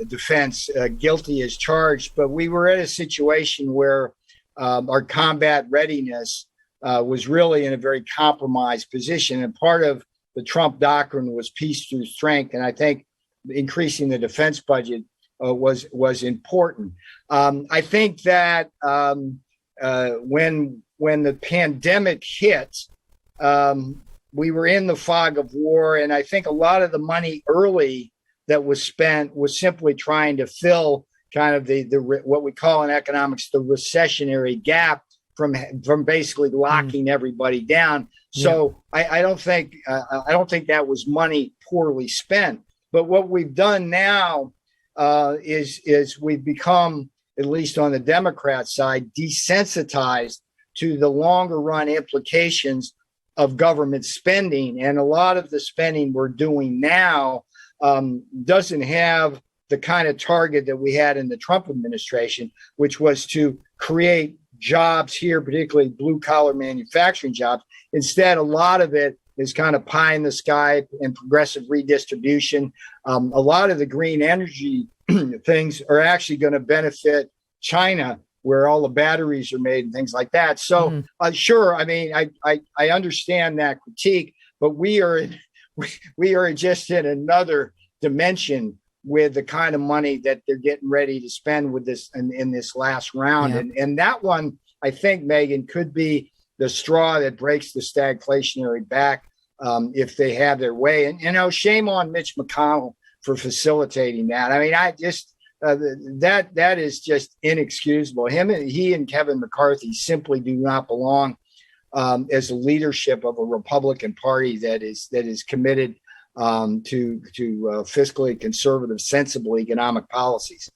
defense, guilty as charged, but we were at a situation where our combat readiness was really in a very compromised position. And part of the Trump doctrine was peace through strength. And I think increasing the defense budget was important. I think that when the pandemic hit, we were in the fog of war, and I think a lot of the money early that was spent was simply trying to fill kind of the what we call in economics the recessionary gap from basically locking everybody down. So I don't think that was money poorly spent. But what we've done now is we've become, at least on the Democrat side, desensitized to the longer run implications of government spending. And a lot of the spending we're doing now doesn't have the kind of target that we had in the Trump administration, which was to create jobs here, particularly blue collar manufacturing jobs. Instead, a lot of it is kind of pie in the sky and progressive redistribution. A lot of the green energy things are actually going to benefit China, where all the batteries are made and things like that. So sure, I mean, I understand that critique, but we are just in another dimension with the kind of money that they're getting ready to spend with this in this last round. Yeah. And that one, I think, Megyn, could be the straw that breaks the stagflationary back if they have their way. And shame on Mitch McConnell for facilitating that. I mean, that is just inexcusable. He and Kevin McCarthy simply do not belong as a leadership of a Republican Party that is committed to fiscally conservative, sensible economic policies.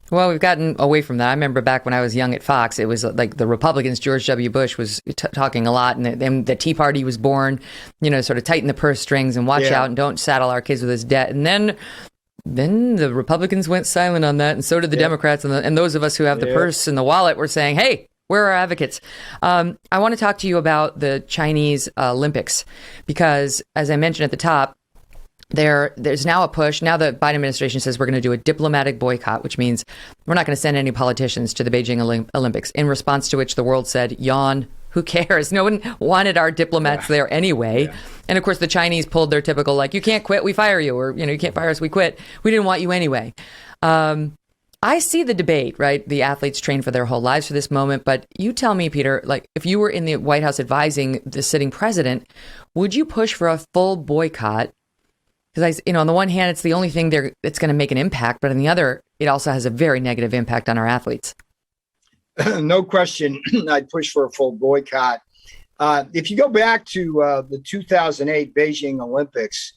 Well, we've gotten away from that. I remember back when I was young at Fox, it was like the Republicans, George W. Bush was talking a lot, and the Tea Party was born, sort of tighten the purse strings and watch out and don't saddle our kids with this debt. And then the Republicans went silent on that, and so did the Democrats, and those of us who have the purse and the wallet were saying, hey, where are our advocates? I want to talk to you about the Chinese Olympics, because as I mentioned at the top, there's now a push. Now the Biden administration says we're going to do a diplomatic boycott, which means we're not going to send any politicians to the Beijing Olympics, in response to which the world said, yawn, who cares? No one wanted our diplomats there anyway. Yeah. And of course, the Chinese pulled their typical, you can't quit, we fire you, or, you can't fire us, we quit. We didn't want you anyway. I see the debate, right? The athletes train for their whole lives for this moment. But you tell me, Peter, if you were in the White House advising the sitting president, would you push for a full boycott? Because on the one hand, it's the only thing that's going to make an impact, but on the other, it also has a very negative impact on our athletes. No question, I'd push for a full boycott. If you go back to the 2008 Beijing Olympics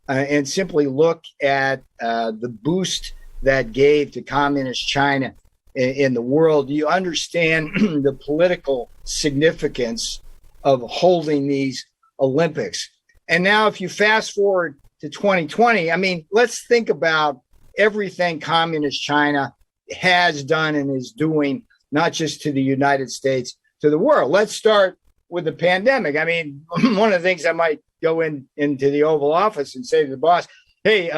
and simply look at the boost that gave to communist China in the world, you understand the political significance of holding these Olympics. And now if you fast forward to 2020, I mean, let's think about everything communist China has done and is doing, not just to the United States, to the world. Let's start with the pandemic. I mean, one of the things I might go into the Oval Office and say to the boss, hey,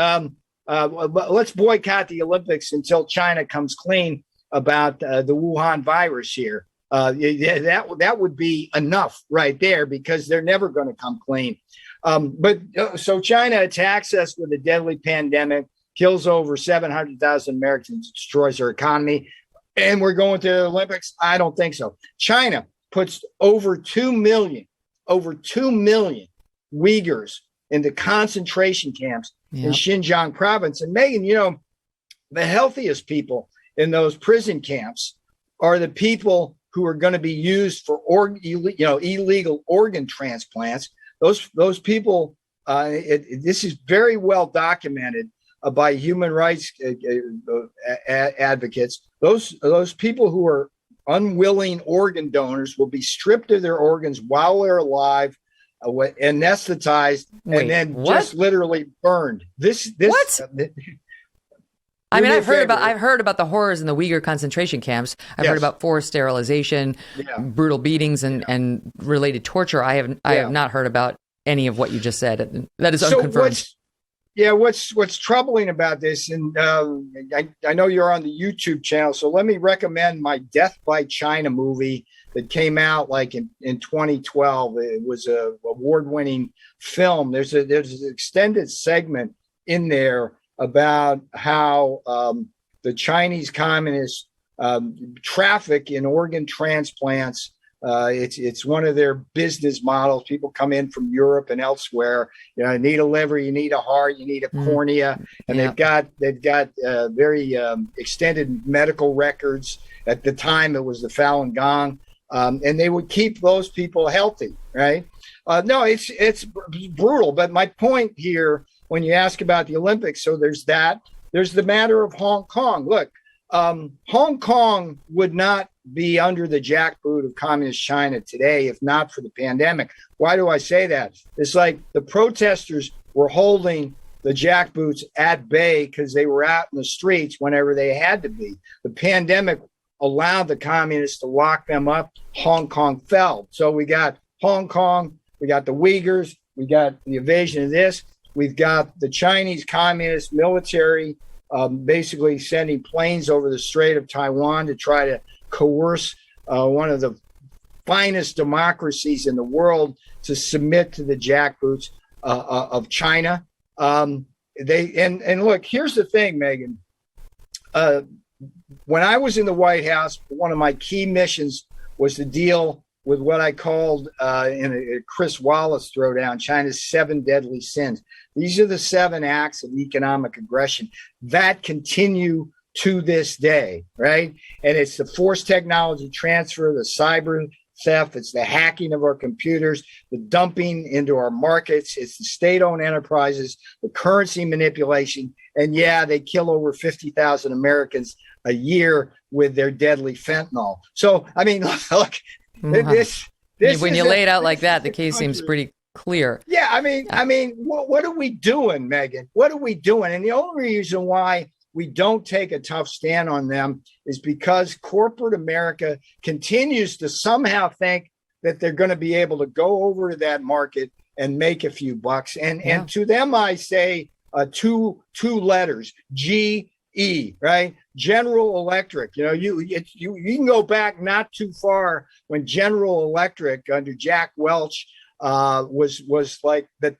let's boycott the Olympics until China comes clean about the Wuhan virus here. That would be enough right there, because they're never going to come clean. So China attacks us with a deadly pandemic, kills over 700,000 Americans, destroys our economy, and we're going to the Olympics? I don't think so. China puts over 2 million Uyghurs into concentration camps in Xinjiang province. And Megyn, the healthiest people in those prison camps are the people who are going to be used for illegal organ transplants. Those people, this is very well documented by human rights advocates. Those people who are unwilling organ donors will be stripped of their organs while they're alive, anesthetized, and then just literally burned. What? I mean, I've heard about the horrors in the Uyghur concentration camps. I've heard about forced sterilization, brutal beatings, and related torture. I have not heard about any of what you just said. That is unconfirmed. What's troubling about this, and I know you're on the YouTube channel, so let me recommend my Death by China movie that came out like in 2012. It was a award-winning film. There's an extended segment in there about how the Chinese communists traffic in organ transplants. It's one of their business models. People come in from Europe and elsewhere. You need a liver, you need a heart, you need a cornea, and they've got very extended medical records. At the time, it was the Falun Gong, and they would keep those people healthy, right? No, it's brutal. But my point here, when you ask about the Olympics, so there's that. There's the matter of Hong Kong. Look, Hong Kong would not be under the jackboot of communist China today if not for the pandemic. Why do I say that? It's like the protesters were holding the jackboots at bay because they were out in the streets whenever they had to be. The pandemic allowed the communists to lock them up. Hong Kong fell. So we got Hong Kong, we got the Uyghurs, we got the invasion of this. We've got the Chinese Communist military basically sending planes over the Strait of Taiwan to try to coerce one of the finest democracies in the world to submit to the jackboots of China. And look, here's the thing, Megyn. When I was in the White House, one of my key missions was to deal with what I called in a Chris Wallace throwdown, China's 7 deadly sins. These are the 7 acts of economic aggression that continue to this day, right? And it's the forced technology transfer, the cyber theft, it's the hacking of our computers, the dumping into our markets, it's the state-owned enterprises, the currency manipulation, and they kill over 50,000 Americans a year with their deadly fentanyl. So, I mean, look, this when you lay it out like that, the case seems pretty clear. Yeah, I mean, what are we doing, Megyn? What are we doing? And the only reason why we don't take a tough stand on them is because corporate America continues to somehow think that they're going to be able to go over to that market and make a few bucks. And to them, I say two letters, GE, right? General Electric. You can go back not too far when General Electric under Jack Welch was like the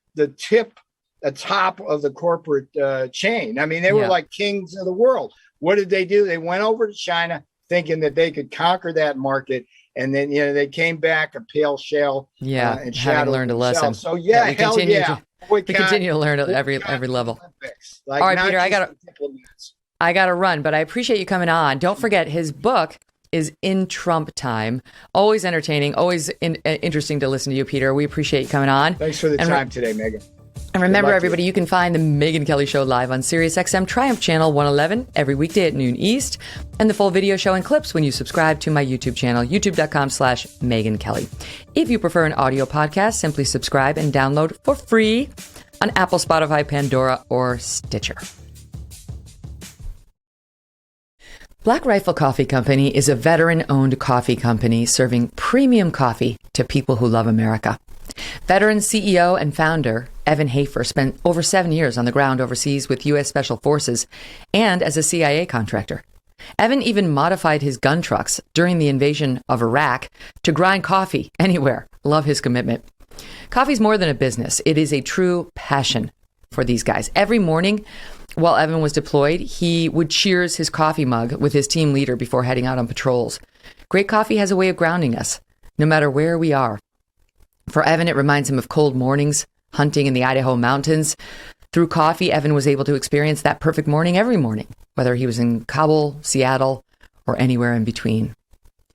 top of the corporate chain. I mean, they were like kings of the world. What did they do? They went over to China thinking that they could conquer that market. And then, they came back a pale shell. And having learned a lesson. So we continue to learn at every level. All right, Peter, I got to run, but I appreciate you coming on. Don't forget, his book is In Trump Time. Always entertaining, always interesting to listen to you, Peter. We appreciate you coming on. Thanks for the time today, Megyn. And remember, everybody, you can find the Megyn Kelly Show live on SiriusXM Triumph Channel 111 every weekday at noon East, and the full video show and clips when you subscribe to my YouTube channel, youtube.com/Megyn Kelly. If you prefer an audio podcast, simply subscribe and download for free on Apple, Spotify, Pandora, or Stitcher. Black Rifle Coffee Company is a veteran-owned coffee company serving premium coffee to people who love America. Veteran CEO and founder Evan Hafer spent over 7 years on the ground overseas with U.S. Special Forces and as a CIA contractor. Evan even modified his gun trucks during the invasion of Iraq to grind coffee anywhere. Love his commitment. Coffee's more than a business. It is a true passion for these guys. Every morning while Evan was deployed, he would cheers his coffee mug with his team leader before heading out on patrols. Great coffee has a way of grounding us, no matter where we are. For Evan, it reminds him of cold mornings, hunting in the Idaho mountains. Through coffee, Evan was able to experience that perfect morning every morning, whether he was in Kabul, Seattle, or anywhere in between.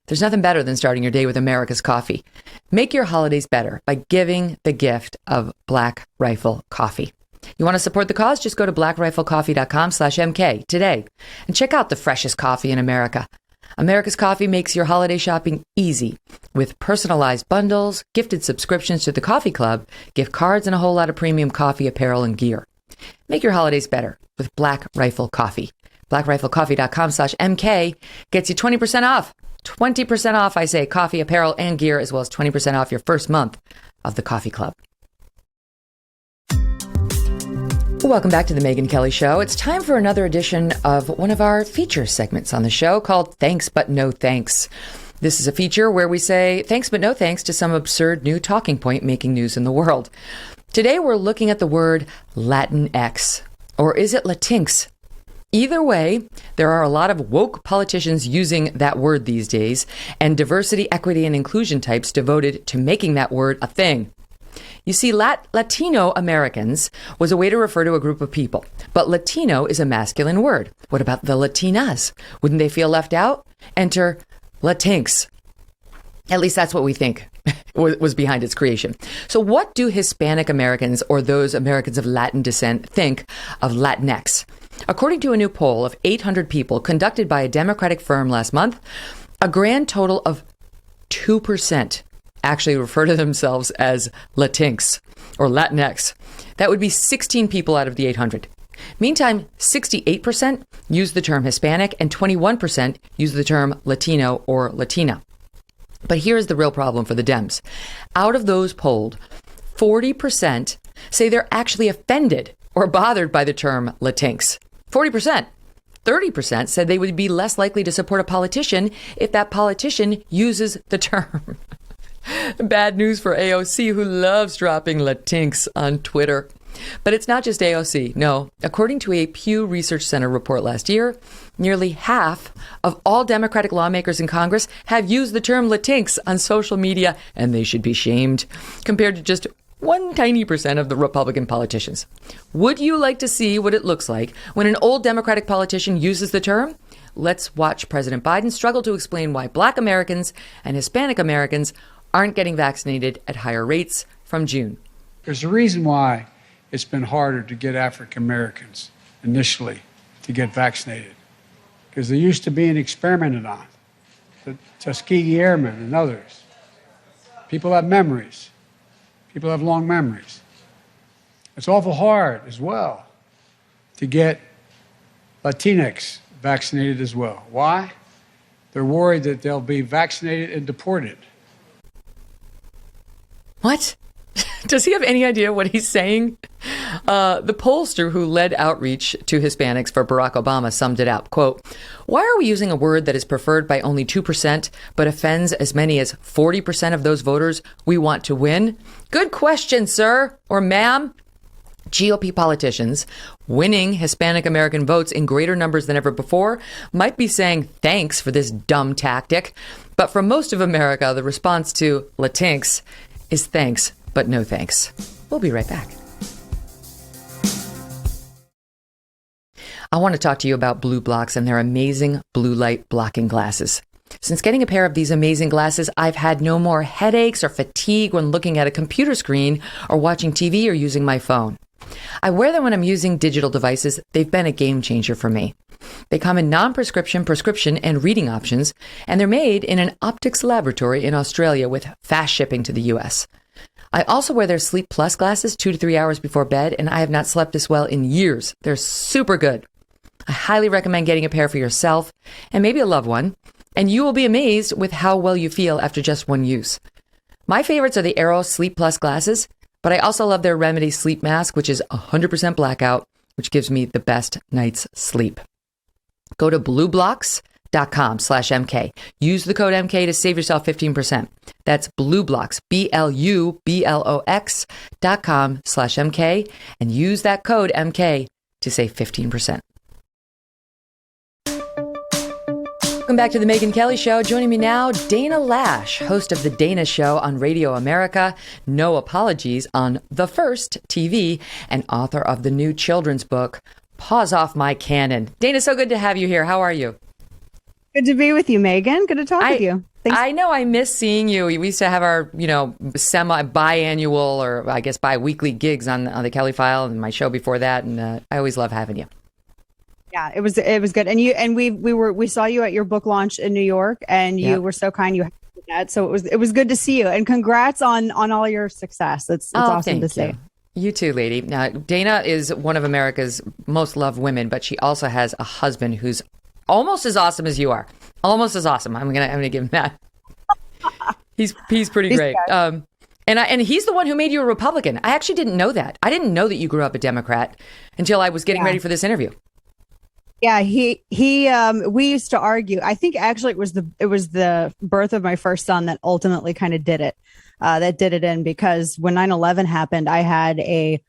There's nothing better than starting your day with America's coffee. Make your holidays better by giving the gift of Black Rifle Coffee. You want to support the cause? Just go to blackriflecoffee.com/MK today and check out the freshest coffee in America. America's Coffee makes your holiday shopping easy with personalized bundles, gifted subscriptions to the coffee club, gift cards, and a whole lot of premium coffee, apparel, and gear. Make your holidays better with Black Rifle Coffee. blackriflecoffee.com/MK gets you 20% off. 20% off, I say, coffee, apparel, and gear, as well as 20% off your first month of the coffee club. Welcome back to the Megyn Kelly Show. It's time for another edition of one of our feature segments on the show called Thanks But No Thanks. This is a feature where we say thanks but no thanks to some absurd new talking point making news in the world. Today we're looking at the word Latinx, or is it Latinx? Either way, there are a lot of woke politicians using that word these days, and diversity, equity, and inclusion types devoted to making that word a thing. You see, Latino Americans was a way to refer to a group of people, but Latino is a masculine word. What about the Latinas? Wouldn't they feel left out? Enter Latinx. At least that's what we think was behind its creation. So what do Hispanic Americans, or those Americans of Latin descent, think of Latinx? According to a new poll of 800 people conducted by a Democratic firm last month, a grand total of 2% actually refer to themselves as Latinx or Latinx. That would be 16 people out of the 800. Meantime, 68% use the term Hispanic and 21% use the term Latino or Latina. But here's the real problem for the Dems. Out of those polled, 40% say they're actually offended or bothered by the term Latinx. 40%. 30% said they would be less likely to support a politician if that politician uses the term. Bad news for AOC, who loves dropping Latinx on Twitter. But it's not just AOC. No, according to a Pew Research Center report last year, nearly half of all Democratic lawmakers in Congress have used the term Latinx on social media, and they should be shamed, compared to just one tiny percent of the Republican politicians. Would you like to see what it looks like when an old Democratic politician uses the term? Let's watch President Biden struggle to explain why Black Americans and Hispanic Americans aren't getting vaccinated at higher rates from June. There's a reason why it's been harder to get African Americans initially to get vaccinated, because they used to being experimented on. The Tuskegee Airmen and others. People have memories. People have long memories. It's awful hard as well to get Latinx vaccinated as well. Why? They're worried that they'll be vaccinated and deported. What? Does he have any idea what he's saying? The pollster who led outreach to Hispanics for Barack Obama summed it up. Quote, "Why are we using a word that is preferred by only 2% but offends as many as 40% of those voters we want to win? Good question, sir or ma'am." GOP politicians winning Hispanic American votes in greater numbers than ever before might be saying thanks for this dumb tactic. But for most of America, the response to Latinx is thanks, but no thanks. We'll be right back. I want to talk to you about Blue Blocks and their amazing blue light blocking glasses. Since getting a pair of these amazing glasses, I've had no more headaches or fatigue when looking at a computer screen or watching TV or using my phone. I wear them when I'm using digital devices. They've been a game changer for me. They come in non-prescription, prescription, and reading options, and they're made in an optics laboratory in Australia with fast shipping to the U.S. I also wear their Sleep Plus glasses 2 to 3 hours before bed, and I have not slept this well in years. They're super good. I highly recommend getting a pair for yourself and maybe a loved one, and you will be amazed with how well you feel after just one use. My favorites are the Aero Sleep Plus glasses, but I also love their Remedy Sleep Mask, which is 100% blackout, which gives me the best night's sleep. Go to blueblocks.com/MK. Use the code MK to save yourself 15%. That's Blueblocks, BLUBLOX.com/MK, and use that code MK to save 15%. Welcome back to the Megyn Kelly Show. Joining me now, Dana Lash, host of The Dana Show on Radio America, No Apologies on The First TV, and author of the new children's book, Paws Off My Cannon. Dana, so good to have you here. How are you? Good to be with you, Megyn. Good to talk with you. Thanks. I know I miss seeing you. We used to have our, semi-biannual or I guess bi-weekly gigs on the Kelly File and my show before that. And I always love having you. Yeah, it was good. And we saw you at your book launch in New York, and you were so kind. You had that, so it was good to see you. And congrats on all your success. It's awesome to see. You too, lady. Now, Dana is one of America's most loved women, but she also has a husband who's almost as awesome as you are. Almost as awesome. I'm gonna give him that. He's pretty great. And he's the one who made you a Republican. I actually didn't know that. I didn't know that you grew up a Democrat until I was getting ready for this interview. Yeah, we used to argue. I think actually it was the birth of my first son that ultimately kind of did it. That did it in, because when 9/11 happened, I had a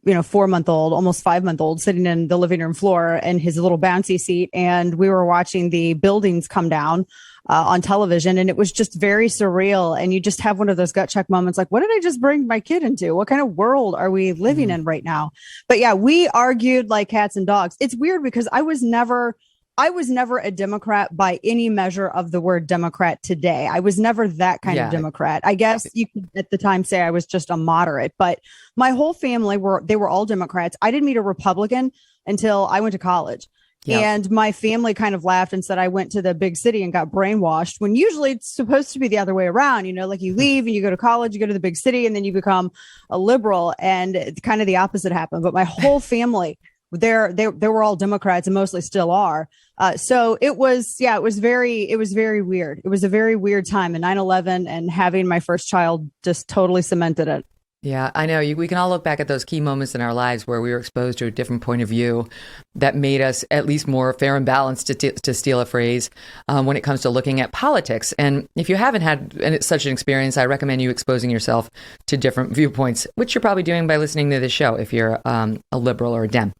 4-month-old, almost 5-month-old sitting in the living room floor in his little bouncy seat, and we were watching the buildings come down on television, and it was just very surreal. And you just have one of those gut check moments, like, what did I just bring my kid into? What kind of world are we living in right now? But yeah, we argued like cats and dogs. It's weird because I was never a Democrat by any measure of the word Democrat today. I was never that kind of Democrat. I guess you could at the time say I was just a moderate, but my whole family were all Democrats. I didn't meet a Republican until I went to college. Yep. And my family kind of laughed and said I went to the big city and got brainwashed, when usually it's supposed to be the other way around. Like you leave and you go to college, you go to the big city, and then you become a liberal. And kind of the opposite happened. But my whole family, they were all Democrats and mostly still are. So it was very weird. It was a very weird time. And 9/11 and having my first child just totally cemented it. Yeah, I know. We can all look back at those key moments in our lives where we were exposed to a different point of view that made us at least more fair and balanced, to steal a phrase, when it comes to looking at politics. And if you haven't had such an experience, I recommend you exposing yourself to different viewpoints, which you're probably doing by listening to this show if you're a liberal or a Dem.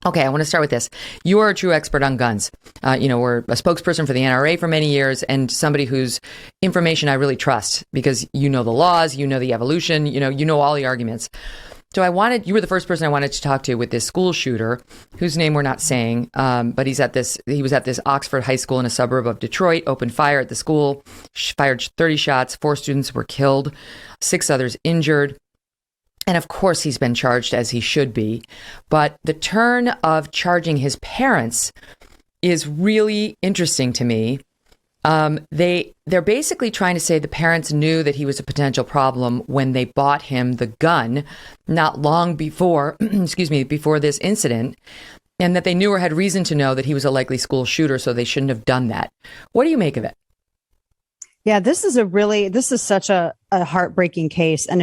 Okay, I want to start with this. You are a true expert on guns. We're a spokesperson for the NRA for many years, and somebody whose information I really trust because you know the laws, you know the evolution, you know all the arguments. So you were the first person I wanted to talk to with this school shooter, whose name we're not saying, but he was at this Oxford high school in a suburb of Detroit, opened fire at the school, fired 30 shots, 4 students were killed, 6 others injured. And of course, he's been charged as he should be. But the turn of charging his parents is really interesting to me. They're basically trying to say the parents knew that he was a potential problem when they bought him the gun not long before, before this incident, and that they knew or had reason to know that he was a likely school shooter, so they shouldn't have done that. What do you make of it? Yeah, this is such a heartbreaking case, and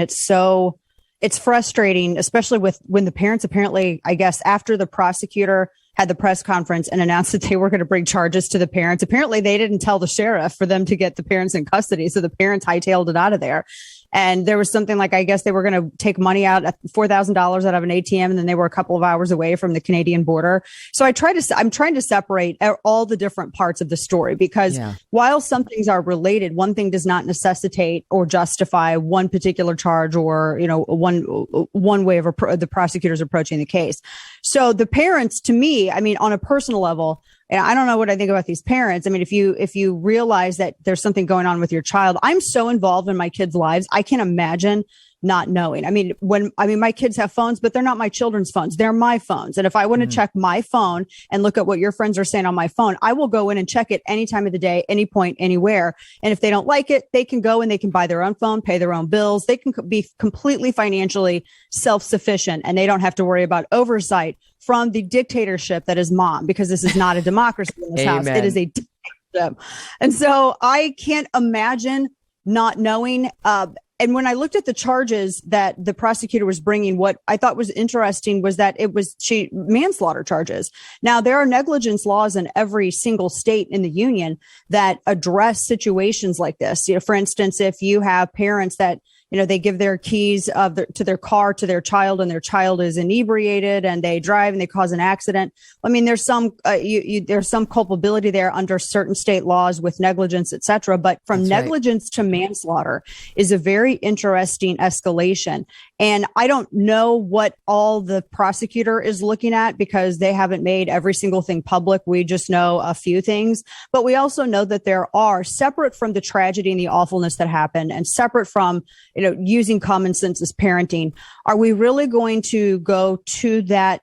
it's frustrating, especially when the parents apparently, I guess, after the prosecutor had the press conference and announced that they were going to bring charges to the parents. Apparently, they didn't tell the sheriff for them to get the parents in custody. So the parents hightailed it out of there. And there was something like, I guess they were going to take money out, $4,000 out of an ATM, and then they were a couple of hours away from the Canadian border. So I'm trying to separate all the different parts of the story, because while some things are related, one thing does not necessitate or justify one particular charge or, one way of the prosecutors approaching the case. So the parents, to me, on a personal level, and I don't know what I think about these parents. If you realize that there's something going on with your child, I'm so involved in my kids' lives. I can't imagine not knowing. My kids have phones, but they're not my children's phones. They're my phones. And if I want to check my phone and look at what your friends are saying on my phone, I will go in and check it any time of the day, any point, anywhere. And if they don't like it, they can go and they can buy their own phone, pay their own bills. They can be completely financially self-sufficient, and they don't have to worry about oversight from the dictatorship that is mom, because this is not a democracy in this house. It is a dictatorship. And so I can't imagine not knowing. And when I looked at the charges that the prosecutor was bringing, what I thought was interesting was that it was manslaughter charges. Now, there are negligence laws in every single state in the union that address situations like this. For instance, if you have parents that they give their keys to their car to their child, and their child is inebriated and they drive and they cause an accident. I mean, there's some there's some culpability there under certain state laws with negligence, et cetera. But from That's negligence to manslaughter is a very interesting escalation. And I don't know what all the prosecutor is looking at because they haven't made every single thing public. We just know a few things, but we also know that there are, separate from the tragedy and the awfulness that happened and separate from, using common sense as parenting, are we really going to go to that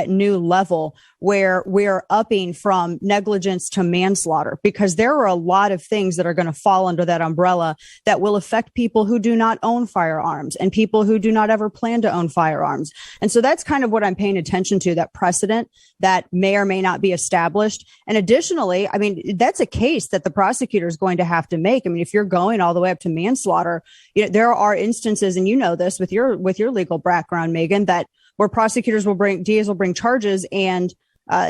new level where we're upping from negligence to manslaughter? Because there are a lot of things that are going to fall under that umbrella that will affect people who do not own firearms and people who do not ever plan to own firearms. And so that's kind of what I'm paying attention to, that precedent that may or may not be established. And additionally, I mean, that's a case that the prosecutor is going to have to make. I mean, if you're going all the way up to manslaughter, there are instances, and this with your legal background, Megyn, that where prosecutors DAs will bring charges and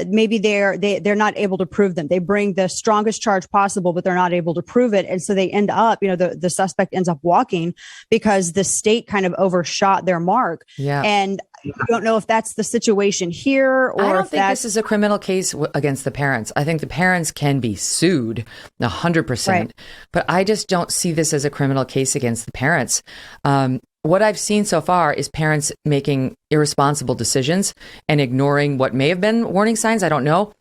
maybe they're not able to prove them. They bring the strongest charge possible, but they're not able to prove it. And so they end up, the suspect ends up walking because the state kind of overshot their mark. Yeah. And I don't know if that's the situation here or I don't think this is a criminal case against the parents. I think the parents can be sued 100%, right. But I just don't see this as a criminal case against the parents. What I've seen so far is parents making irresponsible decisions and ignoring what may have been warning signs. I don't know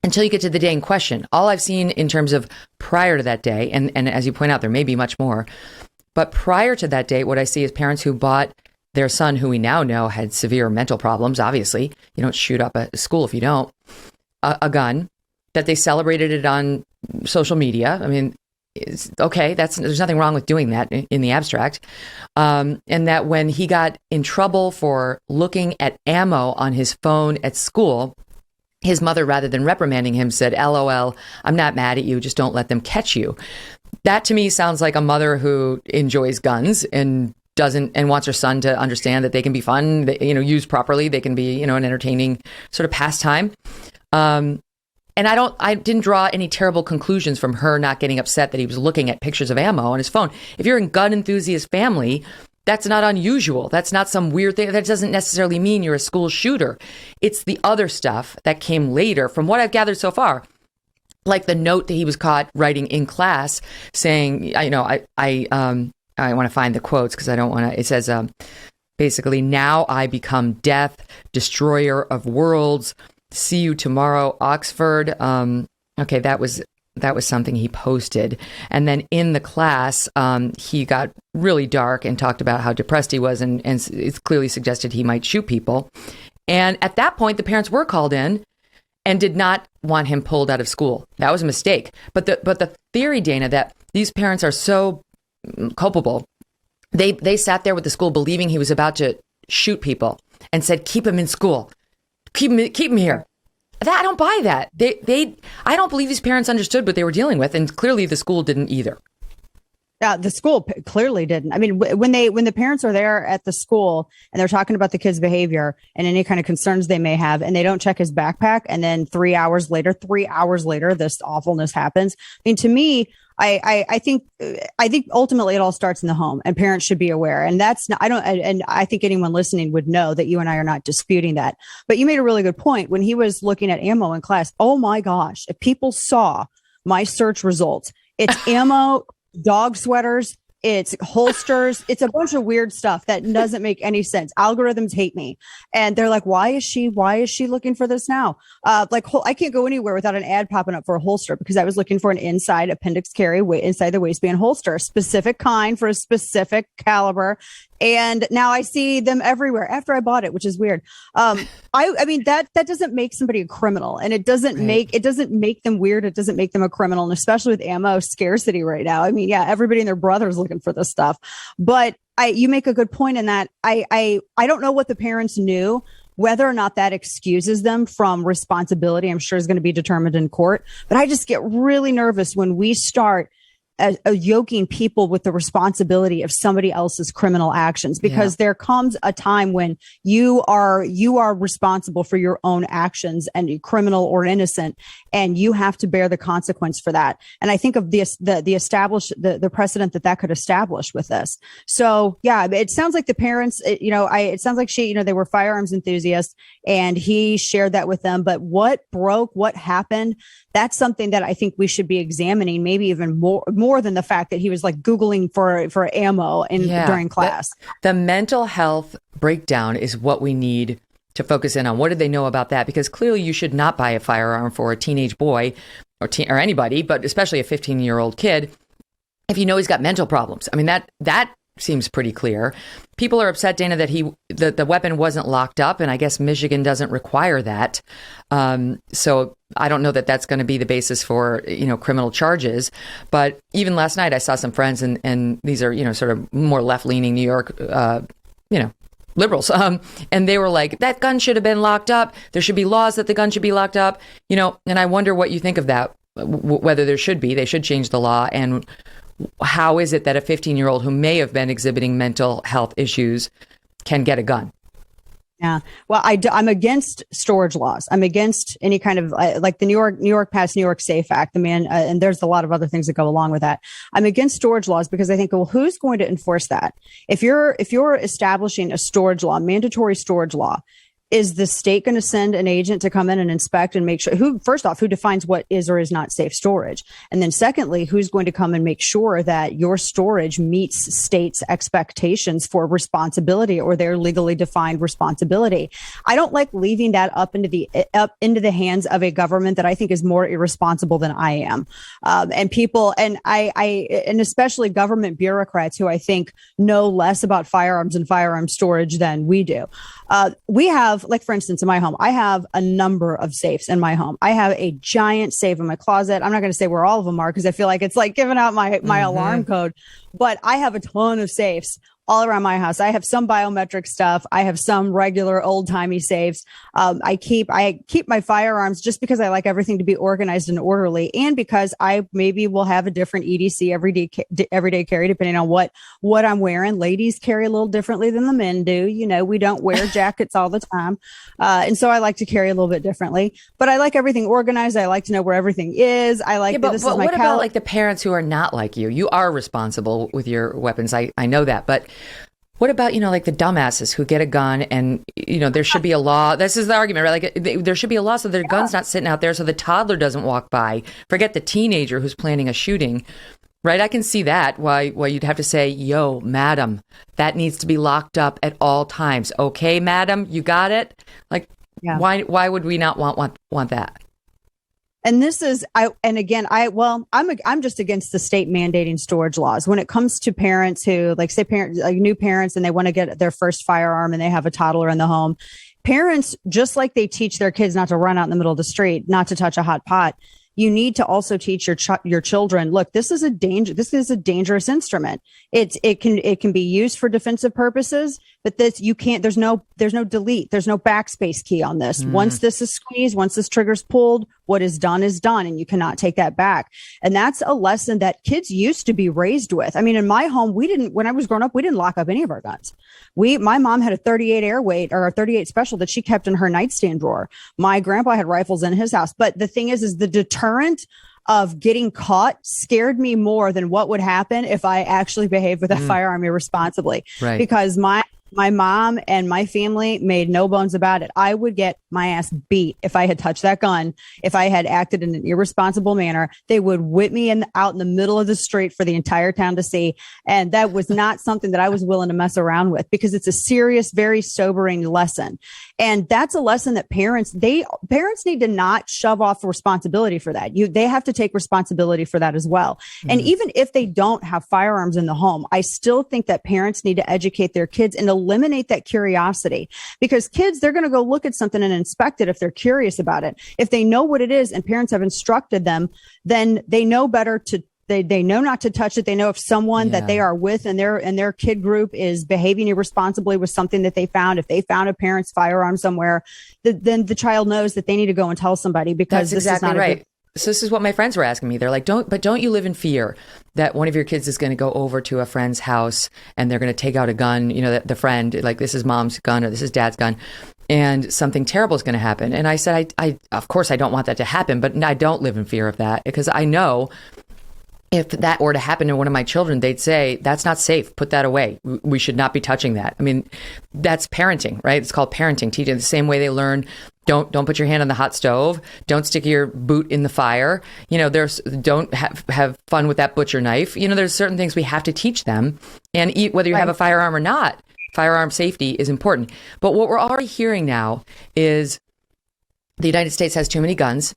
until you get to the day in question. All I've seen in terms of prior to that day, and as you point out, there may be much more, but prior to that date, what I see is parents who bought their son, who we now know had severe mental problems. Obviously, you don't shoot up a school if you don't, a gun, that they celebrated it on social media. I mean, it's okay. There's nothing wrong with doing that in the abstract. And that when he got in trouble for looking at ammo on his phone at school, his mother, rather than reprimanding him, said, LOL, I'm not mad at you. Just don't let them catch you. That to me sounds like a mother who enjoys guns and wants her son to understand that they can be fun, used properly. They can be, an entertaining sort of pastime. And I didn't draw any terrible conclusions from her not getting upset that he was looking at pictures of ammo on his phone. If you're in gun enthusiast family, that's not unusual. That's not some weird thing. That doesn't necessarily mean you're a school shooter. It's the other stuff that came later from what I've gathered so far. Like the note that he was caught writing in class saying, I want to find the quotes because I don't want to, it says, basically, now I become death, destroyer of worlds. See you tomorrow, Oxford. Okay, that was something he posted. And then in the class, he got really dark and talked about how depressed he was, and it's clearly suggested he might shoot people. And at that point, the parents were called in and did not want him pulled out of school. That was a mistake. But the theory, Dana, that these parents are so culpable, they sat there with the school believing he was about to shoot people and said, keep him in school. Keep him here. I don't buy that. I don't believe these parents understood what they were dealing with, and clearly the school didn't either. Yeah, the school clearly didn't. I mean, when the parents are there at the school and they're talking about the kid's behavior and any kind of concerns they may have, and they don't check his backpack, and then 3 hours later, this awfulness happens. I mean, to me, I think ultimately it all starts in the home, and parents should be aware. And I think anyone listening would know that you and I are not disputing that. But you made a really good point when he was looking at ammo in class. Oh my gosh, if people saw my search results, it's ammo, dog sweaters, it's holsters, it's a bunch of weird stuff that doesn't make any sense. Algorithms hate me. And they're like, why is she looking for this now? I can't go anywhere without an ad popping up for a holster because I was looking for an inside appendix carry inside the waistband holster, specific kind for a specific caliber. And now I see them everywhere after I bought it, which is weird. I mean, that doesn't make somebody a criminal, and it doesn't make them weird. It doesn't make them a criminal. And especially with ammo scarcity right now. I mean, yeah, everybody and their brother is looking for this stuff, but you make a good point in that I don't know what the parents knew, whether or not that excuses them from responsibility. I'm sure is going to be determined in court, but I just get really nervous when we start yoking people with the responsibility of somebody else's criminal actions, because there comes a time when you are responsible for your own actions, and criminal or innocent, and you have to bear the consequence for that. And I think of the precedent that could establish with this. So yeah, it sounds like the parents, it sounds like they were firearms enthusiasts, and he shared that with them. But what broke, what happened? That's something that I think we should be examining, maybe even more than the fact that he was like Googling for ammo during class. The mental health breakdown is what we need to focus in on. What did they know about that? Because clearly you should not buy a firearm for a teenage boy or anybody, but especially a 15-year-old kid, if you know he's got mental problems. I mean, that seems pretty clear. People are upset, Dana, that the weapon wasn't locked up, and I guess Michigan doesn't require that. So I don't know that that's going to be the basis for, criminal charges. But even last night, I saw some friends, and these are, sort of more left-leaning New York, liberals. And they were like, that gun should have been locked up. There should be laws that the gun should be locked up, and I wonder what you think of that, whether they should change the law. And how is it that a 15-year-old who may have been exhibiting mental health issues can get a gun? Yeah. Well, I'm against storage laws. I'm against any kind of like the New York passed New York Safe Act, and there's a lot of other things that go along with that. I'm against storage laws because I think, well, who's going to enforce that? If you're establishing a storage law, mandatory storage law, is the state going to send an agent to come in and inspect and make sure who defines what is or is not safe storage? And then secondly, who's going to come and make sure that your storage meets states' expectations for responsibility or their legally defined responsibility? I don't like leaving that up into the hands of a government that I think is more irresponsible than I am. And people, and and especially government bureaucrats who I think know less about firearms and firearm storage than we do. We have, like, for instance, in my home, I have a number of safes in my home. I have a giant safe in my closet. I'm not going to say where all of them are because I feel like it's like giving out my alarm code, but I have a ton of safes all around my house. I have some biometric stuff. I have some regular old timey safes. I keep my firearms just because I like everything to be organized and orderly, and because I maybe will have a different EDC everyday carry depending on what I'm wearing. Ladies carry a little differently than the men do. We don't wear jackets all the time, and so I like to carry a little bit differently. But I like everything organized. I like to know where everything is. I like but what about like the parents who are not like you? You are responsible with your weapons. I know that, but what about, like the dumbasses who get a gun and, there should be a law. This is the argument, right? Like there should be a law so their gun's not sitting out there so the toddler doesn't walk by. Forget the teenager who's planning a shooting, right? I can see that why you'd have to say, yo, madam, that needs to be locked up at all times. Okay, madam, you got it? Like, why would we not want that? And this is, I'm just against the state mandating storage laws when it comes to parents who new parents, and they want to get their first firearm and they have a toddler in the home. Parents, just like they teach their kids not to run out in the middle of the street, not to touch a hot pot, you need to also teach your children, look, this is a dangerous instrument. It can be used for defensive purposes, but there's no delete, there's no backspace key on this. Once this is squeezed, once this trigger's pulled, what is done, and you cannot take that back. And that's a lesson that kids used to be raised with. I mean, in my home, when I was growing up, we didn't lock up any of our guns. My mom had a 38 airweight or a 38 special that she kept in her nightstand drawer. My grandpa had rifles in his house. But the thing is the deterrent of getting caught scared me more than what would happen if I actually behaved with a firearm irresponsibly. Right. Because my mom and my family made no bones about it. I would get my ass beat if I had touched that gun. If I had acted in an irresponsible manner, they would whip me out in the middle of the street for the entire town to see. And that was not something that I was willing to mess around with, because it's a serious, very sobering lesson. And that's a lesson that parents need to not shove off responsibility for that. They have to take responsibility for that as well. And even if they don't have firearms in the home, I still think that parents need to educate their kids and eliminate that curiosity, because kids, they're going to go look at something and inspect it if they're curious about it. If they know what it is and parents have instructed them, then they know better they know not to touch it. They know if someone that they are with and their kid group is behaving irresponsibly with something that they found, if they found a parent's firearm somewhere, then the child knows that they need to go and tell somebody, because that's exactly right. So this is what my friends were asking me. They're like, don't you live in fear that one of your kids is going to go over to a friend's house and they're going to take out a gun, the friend, like this is mom's gun or this is dad's gun, and something terrible is going to happen. And I said, I of course I don't want that to happen, but I don't live in fear of that, because I know if that were to happen to one of my children, they'd say, that's not safe. Put that away. We should not be touching that. I mean, that's parenting, right? It's called parenting, teaching the same way they learn. Don't put your hand on the hot stove. Don't stick your boot in the fire. Don't have fun with that butcher knife. There's certain things we have to teach them. And whether you have a firearm or not, firearm safety is important. But what we're already hearing now is the United States has too many guns.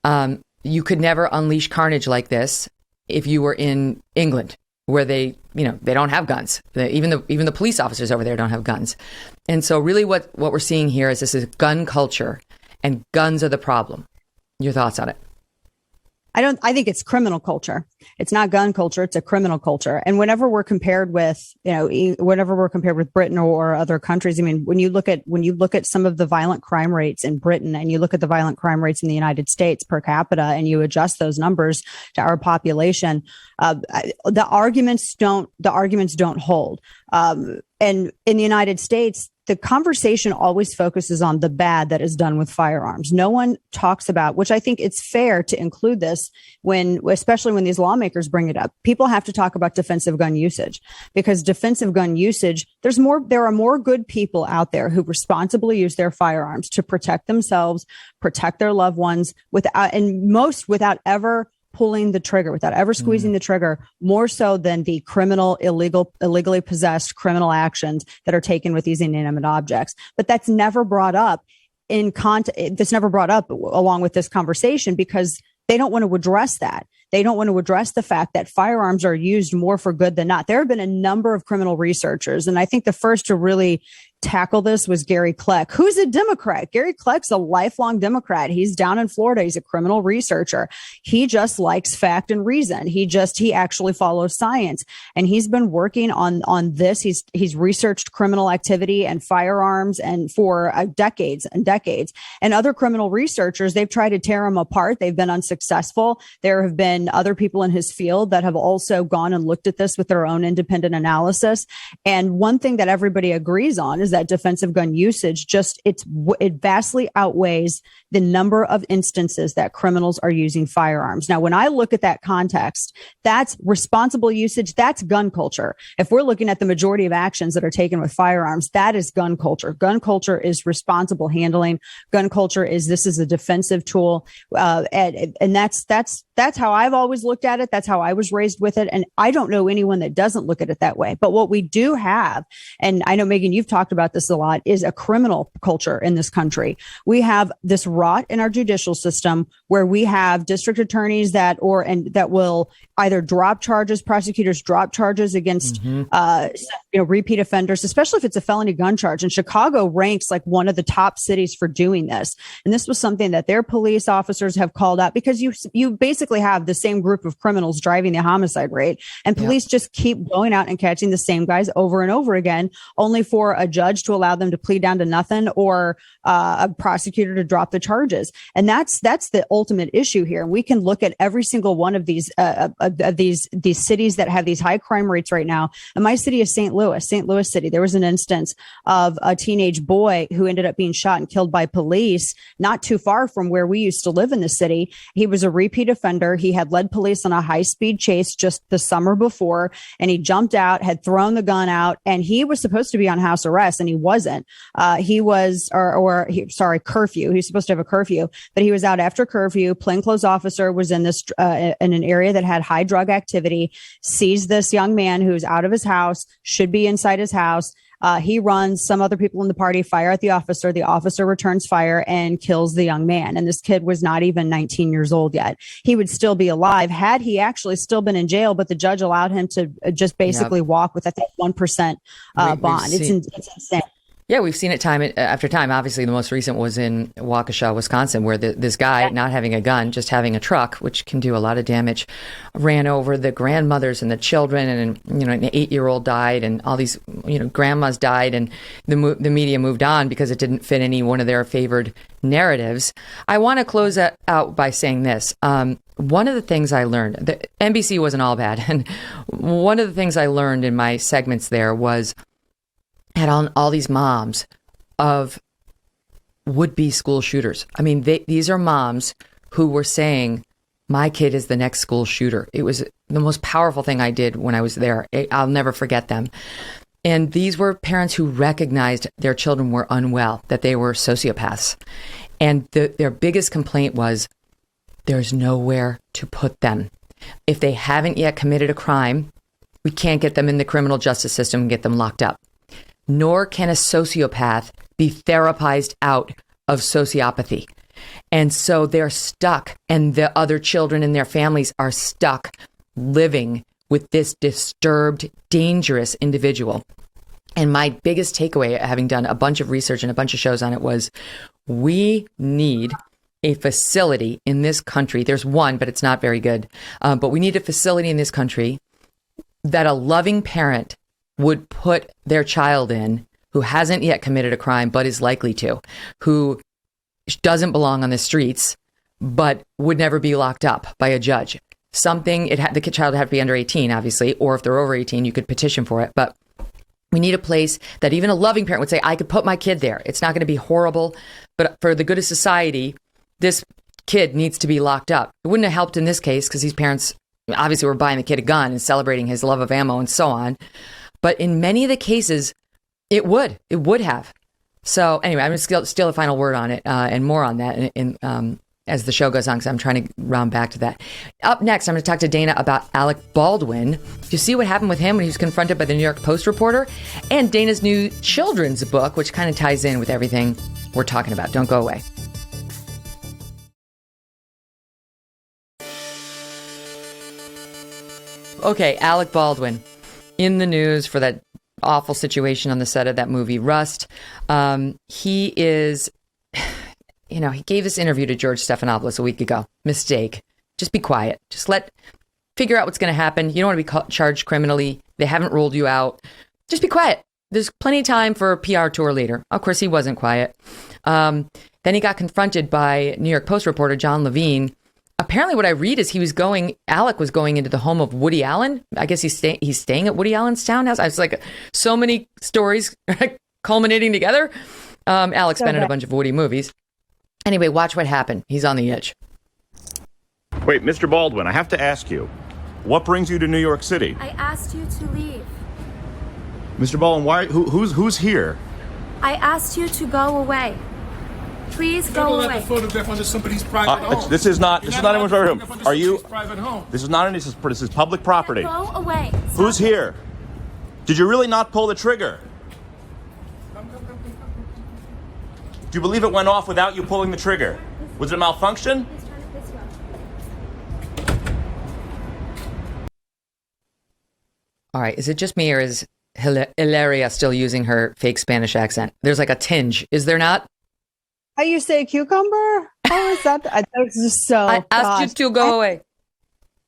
You could never unleash carnage like this if you were in England, where they don't have guns. Even the police officers over there don't have guns. And so really what we're seeing here is this is gun culture, and guns are the problem. Your thoughts on it? I think it's criminal culture. It's not gun culture. It's a criminal culture. And whenever we're compared with Britain or other countries, I mean, when you look at some of the violent crime rates in Britain and you look at the violent crime rates in the United States per capita and you adjust those numbers to our population, the arguments don't hold. And in the United States, the conversation always focuses on the bad that is done with firearms. No one talks about, which I think it's fair to include this especially when these lawmakers bring it up. People have to talk about defensive gun usage, because defensive gun usage, there are more good people out there who responsibly use their firearms to protect themselves, protect their loved ones without ever pulling the trigger, without ever squeezing the trigger, more so than the illegally possessed criminal actions that are taken with these inanimate objects. But that's never brought up along with this conversation, because they don't want to address that. They don't want to address the fact that firearms are used more for good than not. There have been a number of criminal researchers, and I think the first to really tackle this was Gary Kleck, who's a Democrat. Gary Kleck's a lifelong Democrat. He's down in Florida. He's a criminal researcher. He just likes fact and reason. He actually follows science, and he's been working on this. He's researched criminal activity and firearms and for decades and decades. And other criminal researchers, they've tried to tear him apart. They've been unsuccessful. There have been other people in his field that have also gone and looked at this with their own independent analysis. And one thing that everybody agrees on is that defensive gun usage it vastly outweighs the number of instances that criminals are using firearms. Now, when I look at that context, that's responsible usage. That's gun culture. If we're looking at the majority of actions that are taken with firearms, that is gun culture. Gun culture is responsible handling. Gun culture is this is a defensive tool, and that's how I've always looked at it. That's how I was raised with it, and I don't know anyone that doesn't look at it that way. But what we do have, and I know Megyn, you've talked about this a lot, is a criminal culture in this country. We have this rot in our judicial system where we have district attorneys that will either drop charges, prosecutors drop charges against repeat offenders, especially if it's a felony gun charge. And Chicago ranks like one of the top cities for doing this. And this was something that their police officers have called out, because you basically have the same group of criminals driving the homicide rate, and police just keep going out and catching the same guys over and over again, only for a judge to allow them to plead down to nothing, or a prosecutor to drop the charges. And that's the ultimate issue here. And we can look at every single one of these cities that have these high crime rates right now. And my city is St. Louis City. There was an instance of a teenage boy who ended up being shot and killed by police not too far from where we used to live in the city. He was a repeat offender. He had led police on a high-speed chase just the summer before, and he jumped out, had thrown the gun out, and he was supposed to be on house arrest, and he wasn't. Curfew. He was supposed to have a curfew, but he was out after curfew. Plainclothes officer was in an area that had high drug activity, sees this young man who's out of his house, should be inside his house. He runs, some other people in the party fire at the officer. The officer returns fire and kills the young man. And this kid was not even 19 years old yet. He would still be alive had he actually still been in jail, but the judge allowed him to just basically walk with, I think, 1% bond. It's insane. Yeah, we've seen it time after time. Obviously, the most recent was in Waukesha, Wisconsin, where this guy, not having a gun, just having a truck, which can do a lot of damage, ran over the grandmothers and the children, and an 8-year-old died, and all these grandmas died, and the media moved on because it didn't fit any one of their favored narratives. I want to close that out by saying this. One of the things I learned, the NBC wasn't all bad, and one of the things I learned in my segments there was had on all these moms of would-be school shooters. I mean, these are moms who were saying, my kid is the next school shooter. It was the most powerful thing I did when I was there. I'll never forget them. And these were parents who recognized their children were unwell, that they were sociopaths. And their biggest complaint was, there's nowhere to put them. If they haven't yet committed a crime, we can't get them in the criminal justice system and get them locked up. Nor can a sociopath be therapized out of sociopathy. And so they're stuck, and the other children in their families are stuck living with this disturbed, dangerous individual. And my biggest takeaway, having done a bunch of research and a bunch of shows on it, was we need a facility in this country. There's one, but it's not very good. But we need a facility in this country that a loving parent would put their child in, who hasn't yet committed a crime but is likely to, who doesn't belong on the streets but would never be locked up by a judge. The child would have to be under 18, obviously, or if they're over 18, you could petition for it. But we need a place that even a loving parent would say, I could put my kid there. It's not going to be horrible, but for the good of society, this kid needs to be locked up. It wouldn't have helped in this case because these parents obviously were buying the kid a gun and celebrating his love of ammo and so on. But in many of the cases, it would have. So anyway, I'm going to steal the final word on it and more on that as the show goes on, because I'm trying to round back to that. Up next, I'm going to talk to Dana about Alec Baldwin. You see what happened with him when he was confronted by the New York Post reporter, and Dana's new children's book, which kind of ties in with everything we're talking about. Don't go away. Okay, Alec Baldwin in the news for that awful situation on the set of that movie Rust. He is, he gave this interview to George Stephanopoulos a week ago. Mistake. Just be quiet. Just figure out what's going to happen. You don't want to be charged criminally. They haven't ruled you out. Just be quiet. There's plenty of time for a PR tour later. Of course, he wasn't quiet. Then he got confronted by New York Post reporter John Levine. Apparently what I read is Alec was going into the home of Woody Allen. I guess he's staying at Woody Allen's townhouse. I was like, so many stories culminating together. Alec's been in a bunch of Woody movies. Anyway, watch what happened. He's on the edge. Wait, Mr. Baldwin, I have to ask you, what brings you to New York City? I asked you to leave. Mr. Baldwin, who's here? I asked you to go away. Please go away. Photograph under somebody's private home. This is not anyone's private home. Are you? Private home. This is public property. Go away. Who's here? Did you really not pull the trigger? Do you believe it went off without you pulling the trigger? Was it a malfunction? All right. Is it just me, or is Hilaria still using her fake Spanish accent? There's like a tinge. Is there not? How you say cucumber? How is that? That was just so. I asked you to go away.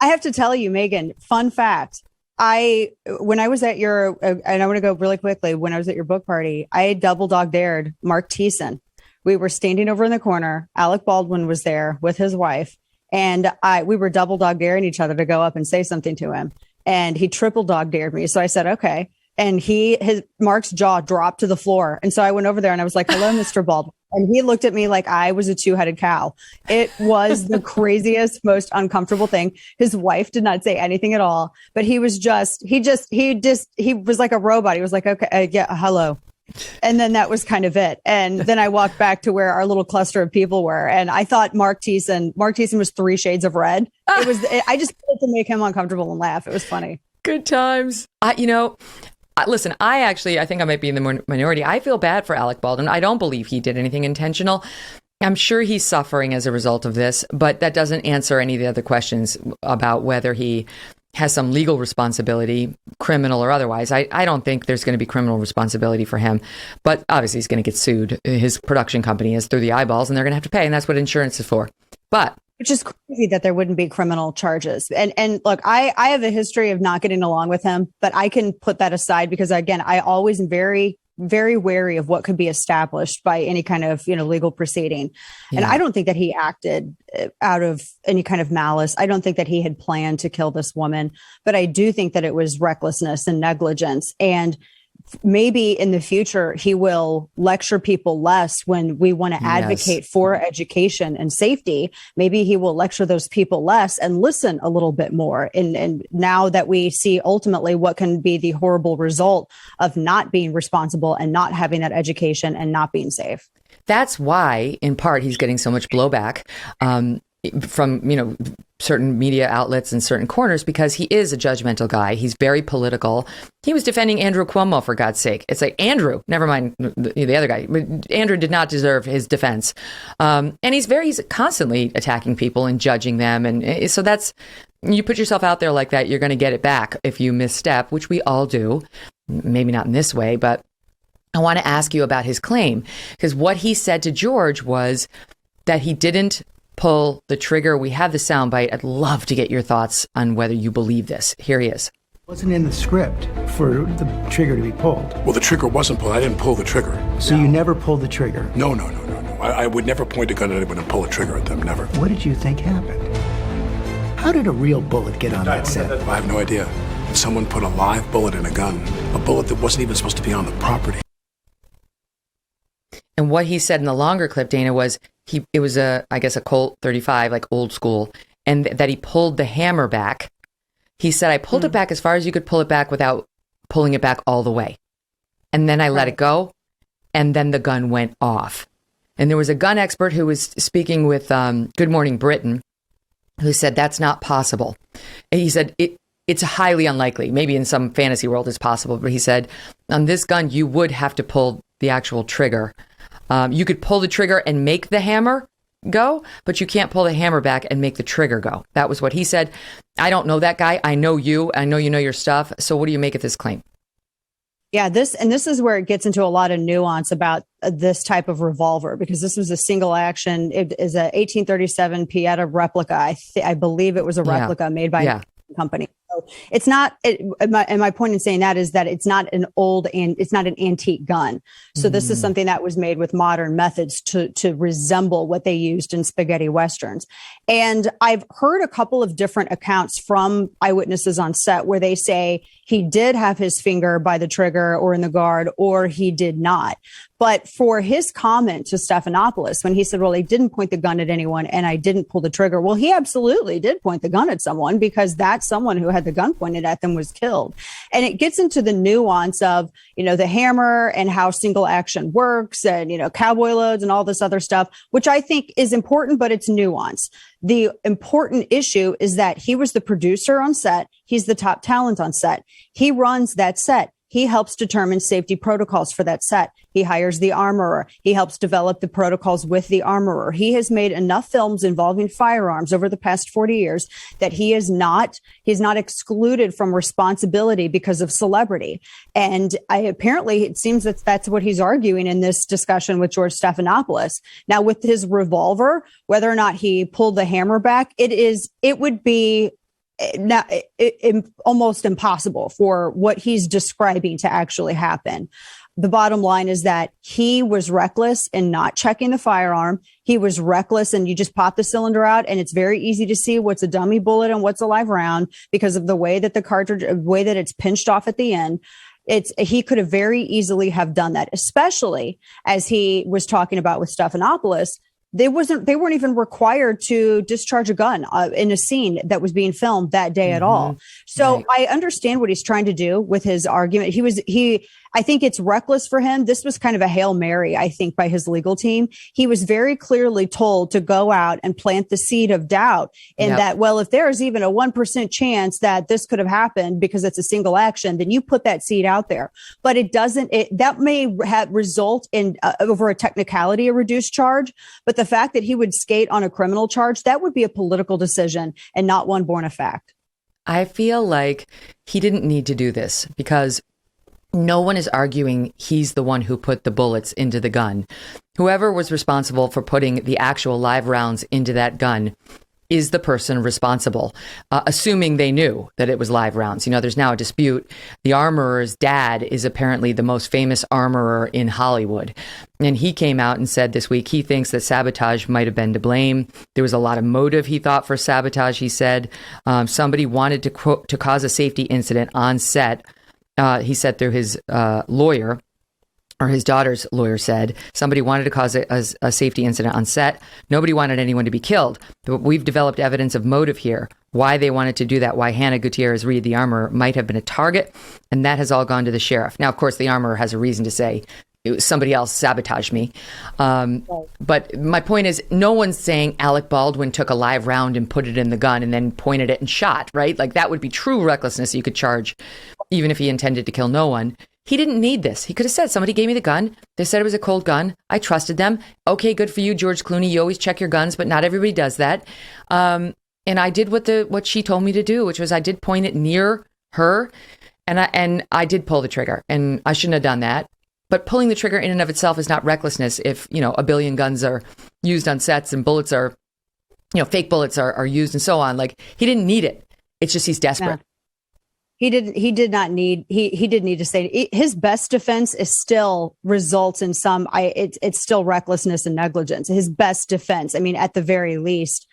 I have to tell you, Megyn, fun fact. When I was at your, and I want to go really quickly, when I was at your book party, I double dog dared Mark Thiessen. We were standing over in the corner. Alec Baldwin was there with his wife, and we were double dog daring each other to go up and say something to him. And he triple dog dared me. So I said, okay. And Mark's jaw dropped to the floor. And so I went over there and I was like, hello, Mr. Baldwin. And he looked at me like I was a two-headed cow. It was the craziest, most uncomfortable thing. His wife did not say anything at all, but he was he was like a robot. He was like, okay, yeah, hello. And then that was kind of it. And then I walked back to where our little cluster of people were. And I thought Mark Thiessen was 3 shades of red. I just wanted to make him uncomfortable and laugh. It was funny. Good times. Listen, I think I might be in the minority. I feel bad for Alec Baldwin. I don't believe he did anything intentional. I'm sure he's suffering as a result of this, but that doesn't answer any of the other questions about whether he has some legal responsibility, criminal or otherwise. I don't think there's going to be criminal responsibility for him, but obviously he's going to get sued. His production company is through the eyeballs, and they're going to have to pay, and that's what insurance is for. But which is crazy that there wouldn't be criminal charges. And look, I have a history of not getting along with him, but I can put that aside because, again, I always am very, very wary of what could be established by any kind of, legal proceeding. Yeah. And I don't think that he acted out of any kind of malice. I don't think that he had planned to kill this woman, but I do think that it was recklessness and negligence. And maybe in the future, he will lecture people less when we want to advocate for education and safety. Maybe he will lecture those people less and listen a little bit more. And now that we see ultimately what can be the horrible result of not being responsible and not having that education and not being safe. That's why, in part, he's getting so much blowback from, certain media outlets and certain corners, because he is a judgmental guy. He's very political. He was defending Andrew Cuomo, for God's sake. It's like, Andrew, never mind the other guy. Andrew did not deserve his defense. And he's constantly attacking people and judging them. And so you put yourself out there like that, you're going to get it back if you misstep, which we all do. Maybe not in this way, but I want to ask you about his claim, because what he said to George was that he didn't pull the trigger. We have the soundbite. I'd love to get your thoughts on whether you believe this. Here he is. It wasn't in the script for the trigger to be pulled. Well, the trigger wasn't pulled. I didn't pull the trigger. So you never pulled the trigger? No. I would never point a gun at anyone and pull a trigger at them. Never. What did you think happened? How did a real bullet get on that set? I have no idea. Someone put a live bullet in a gun, a bullet that wasn't even supposed to be on the property. And what he said in the longer clip, Dana, was it was a Colt 35, like old school, and that he pulled the hammer back. He said, I pulled it back as far as you could pull it back without pulling it back all the way. And then I let it go, and then the gun went off. And there was a gun expert who was speaking with Good Morning Britain, who said that's not possible. And he said it's highly unlikely. Maybe in some fantasy world it's possible, but he said on this gun you would have to pull the actual trigger. You could pull the trigger and make the hammer go, but you can't pull the hammer back and make the trigger go. That was what he said. I don't know that guy. I know you. I know you know your stuff. So what do you make of this claim? Yeah, this is where it gets into a lot of nuance about this type of revolver, because this was a single action. It is a 1837 Pieta replica. I believe it was a replica made by a company. So it's not. And my point in saying that is that it's not an antique gun. So this is something that was made with modern methods to resemble what they used in spaghetti westerns. And I've heard a couple of different accounts from eyewitnesses on set where they say he did have his finger by the trigger or in the guard, or he did not. But for his comment to Stephanopoulos, when he said, well, he didn't point the gun at anyone and I didn't pull the trigger. Well, he absolutely did point the gun at someone, because that someone who had the gun pointed at them was killed. And it gets into the nuance of, the hammer and how single action works and, cowboy loads and all this other stuff, which I think is important, but it's nuance. The important issue is that he was the producer on set. He's the top talent on set. He runs that set. He helps determine safety protocols for that set. He hires the armorer. He helps develop the protocols with the armorer. He has made enough films involving firearms over the past 40 years that he's not excluded from responsibility because of celebrity. And apparently it seems that that's what he's arguing in this discussion with George Stephanopoulos. Now, with his revolver, whether or not he pulled the hammer back, it would be almost impossible for what he's describing to actually happen. The bottom line is that he was reckless in not checking the firearm. He was reckless, and you just pop the cylinder out and it's very easy to see what's a dummy bullet and what's a live round because of the way that it's pinched off at the end. He could have very easily have done that, especially as he was talking about with Stephanopoulos. They weren't even required to discharge a gun in a scene that was being filmed that day at all. So I understand what he's trying to do with his argument. I think it's reckless for him. This was kind of a Hail Mary, I think, by his legal team. He was very clearly told to go out and plant the seed of doubt in that, well, if there's even a 1% chance that this could have happened because it's a single action, then you put that seed out there. But it doesn't, that may result in over a technicality, a reduced charge. But the fact that he would skate on a criminal charge, that would be a political decision and not one born of fact. I feel like he didn't need to do this because no one is arguing he's the one who put the bullets into the gun. Whoever was responsible for putting the actual live rounds into that gun is the person responsible, assuming they knew that it was live rounds. You know, there's now a dispute. The armorer's dad is apparently the most famous armorer in Hollywood. And he came out and said this week he thinks that sabotage might have been to blame. There was a lot of motive, he thought, for sabotage, he said. Somebody wanted to cause a safety incident on set. He said through his lawyer, or his daughter's lawyer said, somebody wanted to cause a safety incident on set. Nobody wanted anyone to be killed. But we've developed evidence of motive here. Why they wanted to do that, why Hannah Gutierrez Reed, the armorer, might have been a target. And that has all gone to the sheriff. Now, of course, the armorer has a reason to say, somebody else sabotaged me. But my point is, no one's saying Alec Baldwin took a live round and put it in the gun and then pointed it and shot, right? Like that would be true recklessness you could charge, even if he intended to kill no one. He didn't need this. He could have said, somebody gave me the gun. They said it was a cold gun. I trusted them. Okay, good for you, George Clooney. You always check your guns, but not everybody does that. And I did what she told me to do, which was I did point it near her, and I did pull the trigger, and I shouldn't have done that. But pulling the trigger in and of itself is not recklessness if, you know, a billion guns are used on sets and bullets are, you know, fake bullets are used and so on. Like, he didn't need it. It's just he's desperate. Yeah. He did need to say his best defense is still results in it's still recklessness and negligence. His best defense. I mean, at the very least,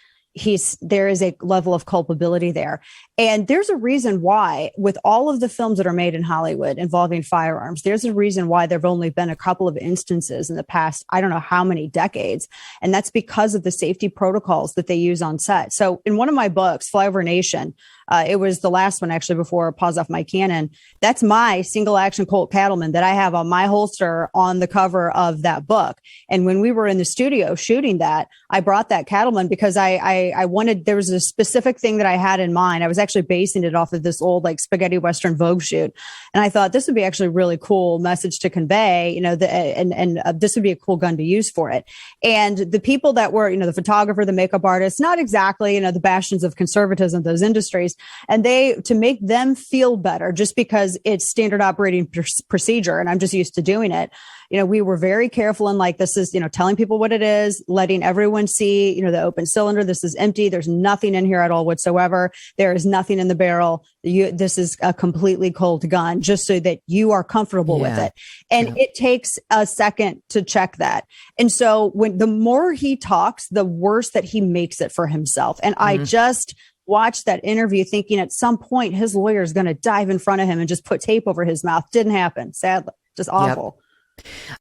there is a level of culpability there. And there's a reason why, with all of the films that are made in Hollywood involving firearms, there's a reason why there've only been a couple of instances in the past, I don't know how many decades. And that's because of the safety protocols that they use on set. So in one of my books, Flyover Nation, it was the last one actually before Paws Off My Cannon. That's my single action Colt Cattleman that I have on my holster on the cover of that book. And when we were in the studio shooting that, I brought that Cattleman because I wanted, there was a specific thing that I had in mind. I was actually basing it off of this old like spaghetti Western Vogue shoot. And I thought this would be actually a really cool message to convey, you know, and this would be a cool gun to use for it. And the people that were, you know, the photographer, the makeup artist, not exactly, you know, the bastions of conservatism of those industries. And to make them feel better, just because it's standard operating procedure and I'm just used to doing it. You know, we were very careful and like, this is, you know, telling people what it is, letting everyone see, you know, the open cylinder. This is empty. There's nothing in here at all whatsoever. There is nothing in the barrel. This is a completely cold gun, just so that you are comfortable with it. And it takes a second to check that. And so the more he talks, the worse that he makes it for himself. And I just watched that interview thinking at some point his lawyer is going to dive in front of him and just put tape over his mouth. Didn't happen. Sadly, just awful. Yep.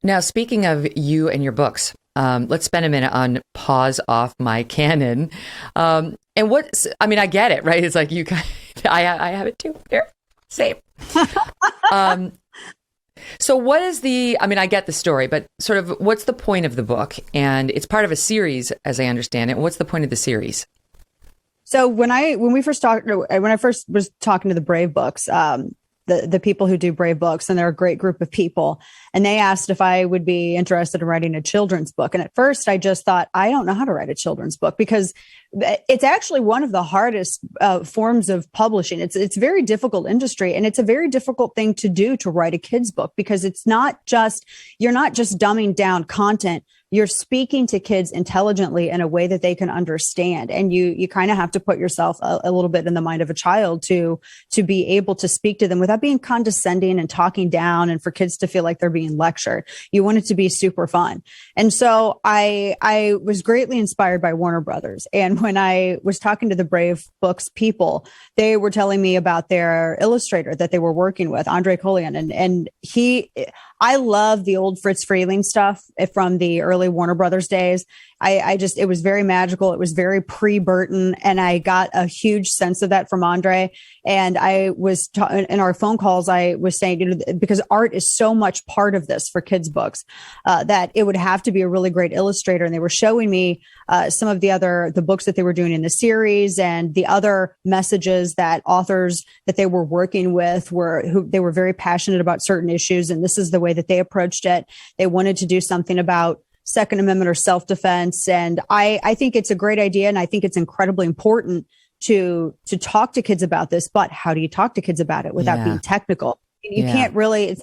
Now, speaking of you and your books, let's spend a minute on Paws Off My Cannon. And I get it, right? It's like I have it too. Here, same. So what is I get the story, but sort of what's the point of the book? And it's part of a series, as I understand it. What's the point of the series? So when I first was talking to the Brave Books, the people who do Brave Books, and they're a great group of people, and they asked if I would be interested in writing a children's book. And at first I just thought, I don't know how to write a children's book because it's actually one of the hardest forms of publishing. It's a very difficult industry, and it's a very difficult thing to do, to write a kid's book, because you're not just dumbing down content. You're speaking to kids intelligently in a way that they can understand. And you kind of have to put yourself a little bit in the mind of a child to be able to speak to them without being condescending and talking down, and for kids to feel like they're being lectured. You want it to be super fun. And so I was greatly inspired by Warner Brothers. And when I was talking to the Brave Books people, they were telling me about their illustrator that they were working with, Andre Collian. And I love the old Fritz Freleng stuff from the early Warner Brothers days. It was very magical. It was very pre-Burton. And I got a huge sense of that from Andre. And I was in our phone calls, I was saying, you know, because art is so much part of this for kids' books, that it would have to be a really great illustrator. And they were showing me some of the books that they were doing in the series, and the other messages that authors that they were working with they were very passionate about certain issues. And this is the way that they approached it. They wanted to do something about Second Amendment or self-defense. And I think it's a great idea. And I think it's incredibly important to talk to kids about this, but how do you talk to kids about it without being technical? You can't really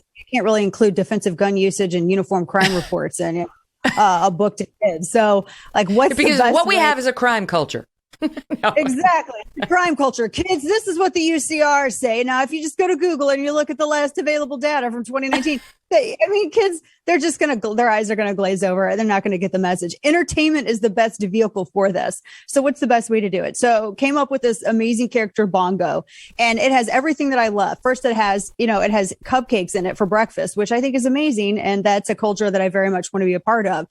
include defensive gun usage and uniform crime reports and a book to kids. So like because what we have is a crime culture. No. Exactly. Crime culture. Kids, this is what the UCR say. Now, if you just go to Google and you look at the last available data from 2019, kids, they're just going to, their eyes are going to glaze over. They're not going to get the message. Entertainment is the best vehicle for this. So what's the best way to do it? So came up with this amazing character, Bongo, and it has everything that I love. First, it has cupcakes in it for breakfast, which I think is amazing. And that's a culture that I very much want to be a part of.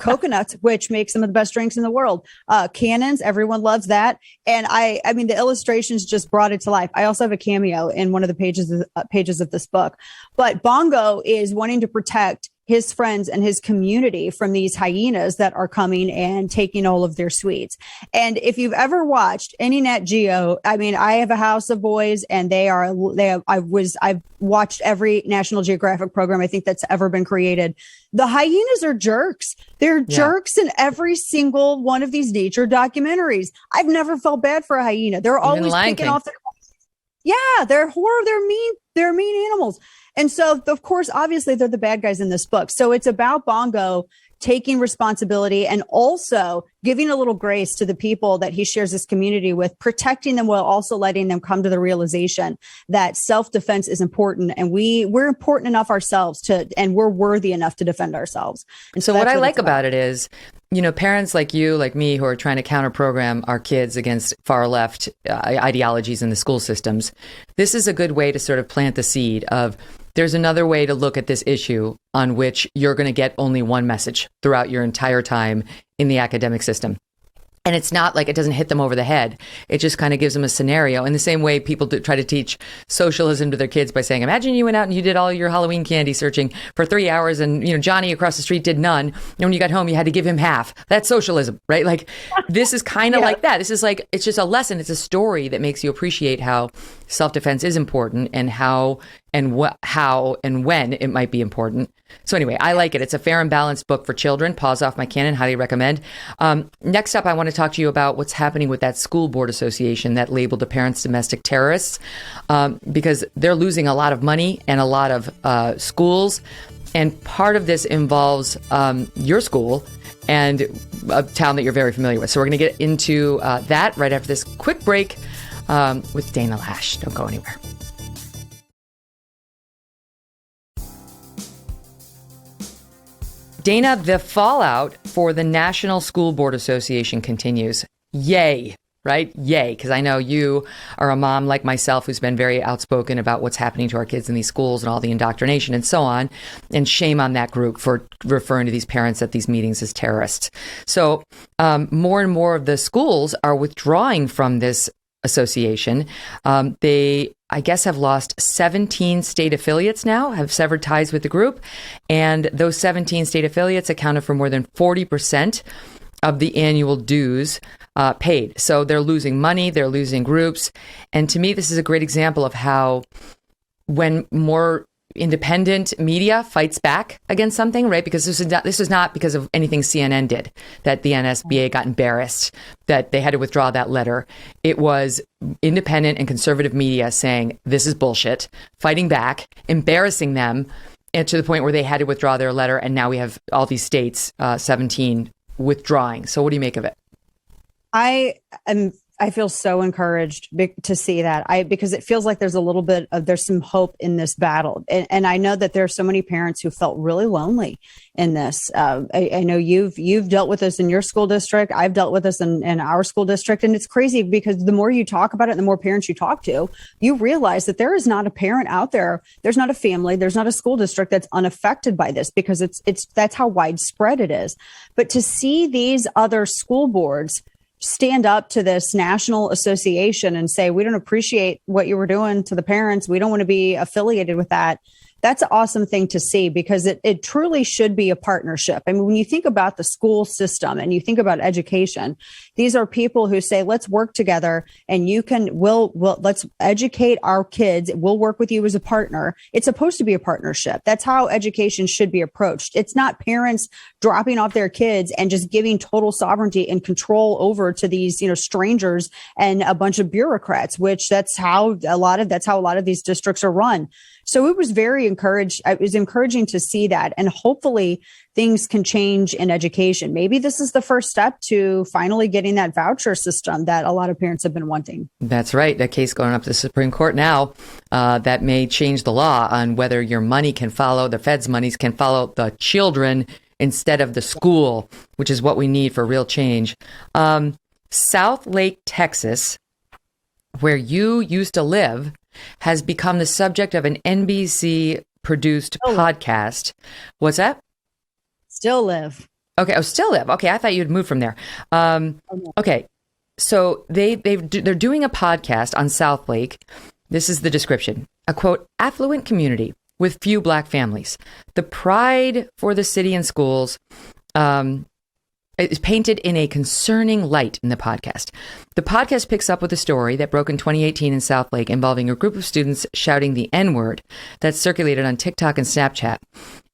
Coconuts, which make some of the best drinks in the world. Cannons, everyone loves that. And I mean, the illustrations just brought it to life. I also have a cameo in one of the pages of this book. But Bongo is wanting to protect his friends and his community from these hyenas that are coming and taking all of their sweets. And if you've ever watched any Nat Geo, I mean, I have a house of boys and I've watched every National Geographic program I think that's ever been created. The hyenas are jerks. They're jerks in every single one of these nature documentaries. I've never felt bad for a hyena. They're always picking off their they're mean. They're mean animals. And so, of course, obviously, they're the bad guys in this book. So it's about Bongo taking responsibility and also giving a little grace to the people that he shares this community with, protecting them while also letting them come to the realization that self-defense is important. And we're important enough ourselves and we're worthy enough to defend ourselves. And so what I like about it is, parents like you, like me, who are trying to counter program our kids against far left ideologies in the school systems. This is a good way to sort of plant the seed of there's another way to look at this issue on which you're going to get only one message throughout your entire time in the academic system. And it's not like it doesn't hit them over the head. It just kind of gives them a scenario. In the same way people try to teach socialism to their kids by saying, imagine you went out and you did all your Halloween candy searching for 3 hours and, Johnny across the street did none. And when you got home, you had to give him half. That's socialism, right? Like this is kind of like that. This is like, it's just a lesson. It's a story that makes you appreciate how self-defense is important and how and when it might be important. So anyway, I like it. It's a fair and balanced book for children. Paws Off My Cannon. Highly recommend. Next up, I want to talk to you about what's happening with that school board association that labeled the parents domestic terrorists because they're losing a lot of money and a lot of schools. And part of this involves your school and a town that you're very familiar with. So we're going to get into that right after this quick break with Dana Lash. Don't go anywhere. Dana, the fallout for the National School Board Association continues. Yay, right? Yay, because I know you are a mom like myself who's been very outspoken about what's happening to our kids in these schools and all the indoctrination and so on. And shame on that group for referring to these parents at these meetings as terrorists. So more and more of the schools are withdrawing from this association. They, I guess, have lost 17 state affiliates now, have severed ties with the group. And those 17 state affiliates accounted for more than 40% of the annual dues paid. So they're losing money, they're losing groups. And to me, this is a great example of how when more independent media fights back against something, right? Because this is not because of anything CNN did, that the NSBA got embarrassed, that they had to withdraw that letter. It was independent and conservative media saying, this is bullshit, fighting back, embarrassing them, and to the point where they had to withdraw their letter. And now we have all these states, 17, withdrawing. So what do you make of it? I feel so encouraged to see that because it feels like there's a little bit of, there's some hope in this battle. And I know that there are so many parents who felt really lonely in this. I know you've dealt with this in your school district. I've dealt with this in our school district. And it's crazy because the more you talk about it, and the more parents you talk to, you realize that there is not a parent out there. There's not a family. There's not a school district that's unaffected by this because that's how widespread it is. But to see these other school boards stand up to this national association and say, we don't appreciate what you were doing to the parents. We don't want to be affiliated with that. that's an awesome thing to see, because it truly should be a partnership. I mean, when you think about the school system and you think about education, these are people who say, let's work together, and let's educate our kids. We'll work with you as a partner. It's supposed to be a partnership. That's how education should be approached. It's not parents dropping off their kids and just giving total sovereignty and control over to these, strangers and a bunch of bureaucrats, which that's how a lot of these districts are run. So it was encouraging to see that. And hopefully things can change in education. Maybe this is the first step to finally getting that voucher system that a lot of parents have been wanting. That's right. That case going up to the Supreme Court now, that may change the law on whether your money can follow, the Fed's monies can follow the children instead of the school, which is what we need for real change. Southlake, Texas, where you used to live, has become the subject of an NBC-produced podcast. What's that? Still live. Okay. Oh, still live. Okay. I thought you'd moved from there. Okay. So they're doing a podcast on Southlake. This is the description. A, quote, affluent community with few Black families. The pride for the city and schools is painted in a concerning light in the podcast. The podcast picks up with a story that broke in 2018 in Southlake involving a group of students shouting the N-word that circulated on TikTok and Snapchat.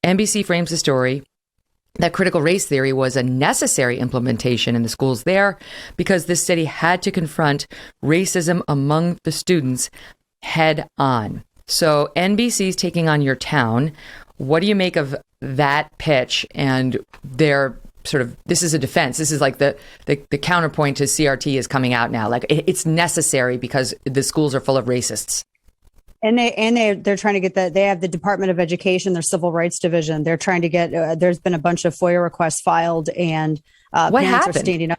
NBC frames the story that critical race theory was a necessary implementation in the schools there because the city had to confront racism among the students head on. So NBC's taking on your town. What do you make of that pitch and their sort of, this is a defense. This is like the counterpoint to CRT is coming out now. Like it's necessary because the schools are full of racists. And they're trying to get that. They have the Department of Education, their Civil Rights Division. They're trying to get. There's been a bunch of FOIA requests filed, and what parents happened? are standing up.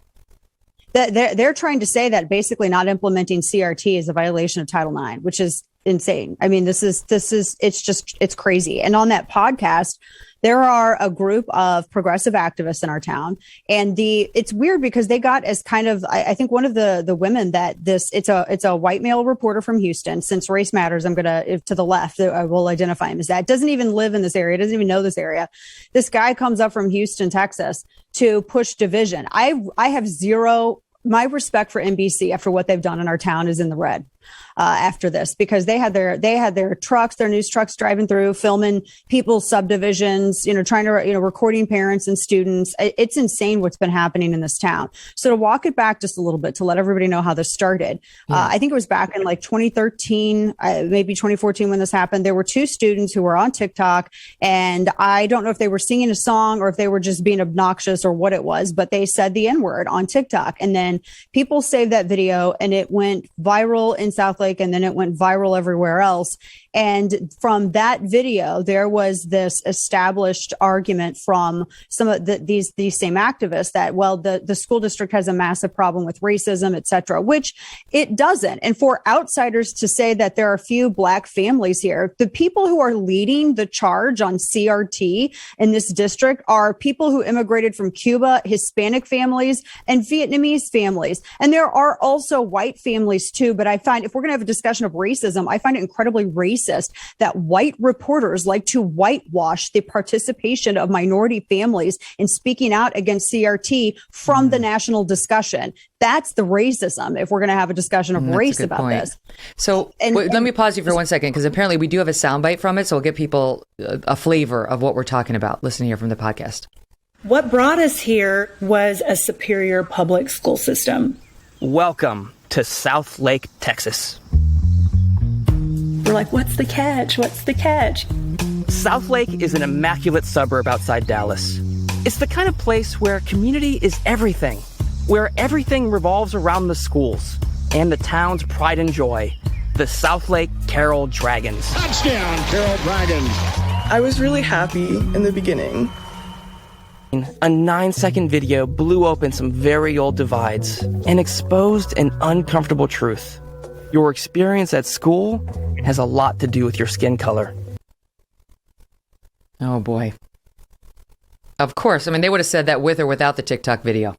They're trying to say that basically not implementing CRT is a violation of Title IX, which is insane. I mean, it's crazy. And on that podcast, there are a group of progressive activists in our town, and it's weird because they got as kind of, I think one of the women that it's a white male reporter from Houston. Since race matters, I'm gonna to the left, I will identify him as that. Doesn't even live in this area, doesn't even know this area. This guy comes up from Houston, Texas, to push division. I have my respect for NBC after what they've done in our town is in the red. After this, because they had their trucks, their news trucks driving through, filming people's subdivisions, trying to, recording parents and students. It's insane what's been happening in this town. So to walk it back just a little bit to let everybody know how this started, I think it was back in like 2013, maybe 2014 when this happened. There were two students who were on TikTok, and I don't know if they were singing a song or if they were just being obnoxious or what it was, but they said the N-word on TikTok, and then people saved that video, and it went viral in Southlake, and then it went viral everywhere else. And from that video, there was this established argument from some of these same activists that, well, the school district has a massive problem with racism, et cetera, which it doesn't. And for outsiders to say that there are few Black families here, the people who are leading the charge on CRT in this district are people who immigrated from Cuba, Hispanic families, and Vietnamese families. And there are also white families too. But I find if we're going to have a discussion of racism, I find it incredibly racist that white reporters like to whitewash the participation of minority families in speaking out against CRT from the national discussion. That's the racism if we're going to have a discussion of race about this. So let me pause you for 1 second, because apparently we do have a soundbite from it. So we'll give people a flavor of what we're talking about. Listen here from the podcast. What brought us here was a superior public school system. Welcome to Southlake, Texas. We're like, what's the catch? What's the catch? Southlake is an immaculate suburb outside Dallas. It's the kind of place where community is everything, where everything revolves around the schools and the town's pride and joy, the Southlake Carroll Dragons. Touchdown, Carroll Dragons. I was really happy in the beginning. A 9-second video blew open some very old divides and exposed an uncomfortable truth. Your experience at school has a lot to do with your skin color. Oh, boy. Of course. I mean, they would have said that with or without the TikTok video.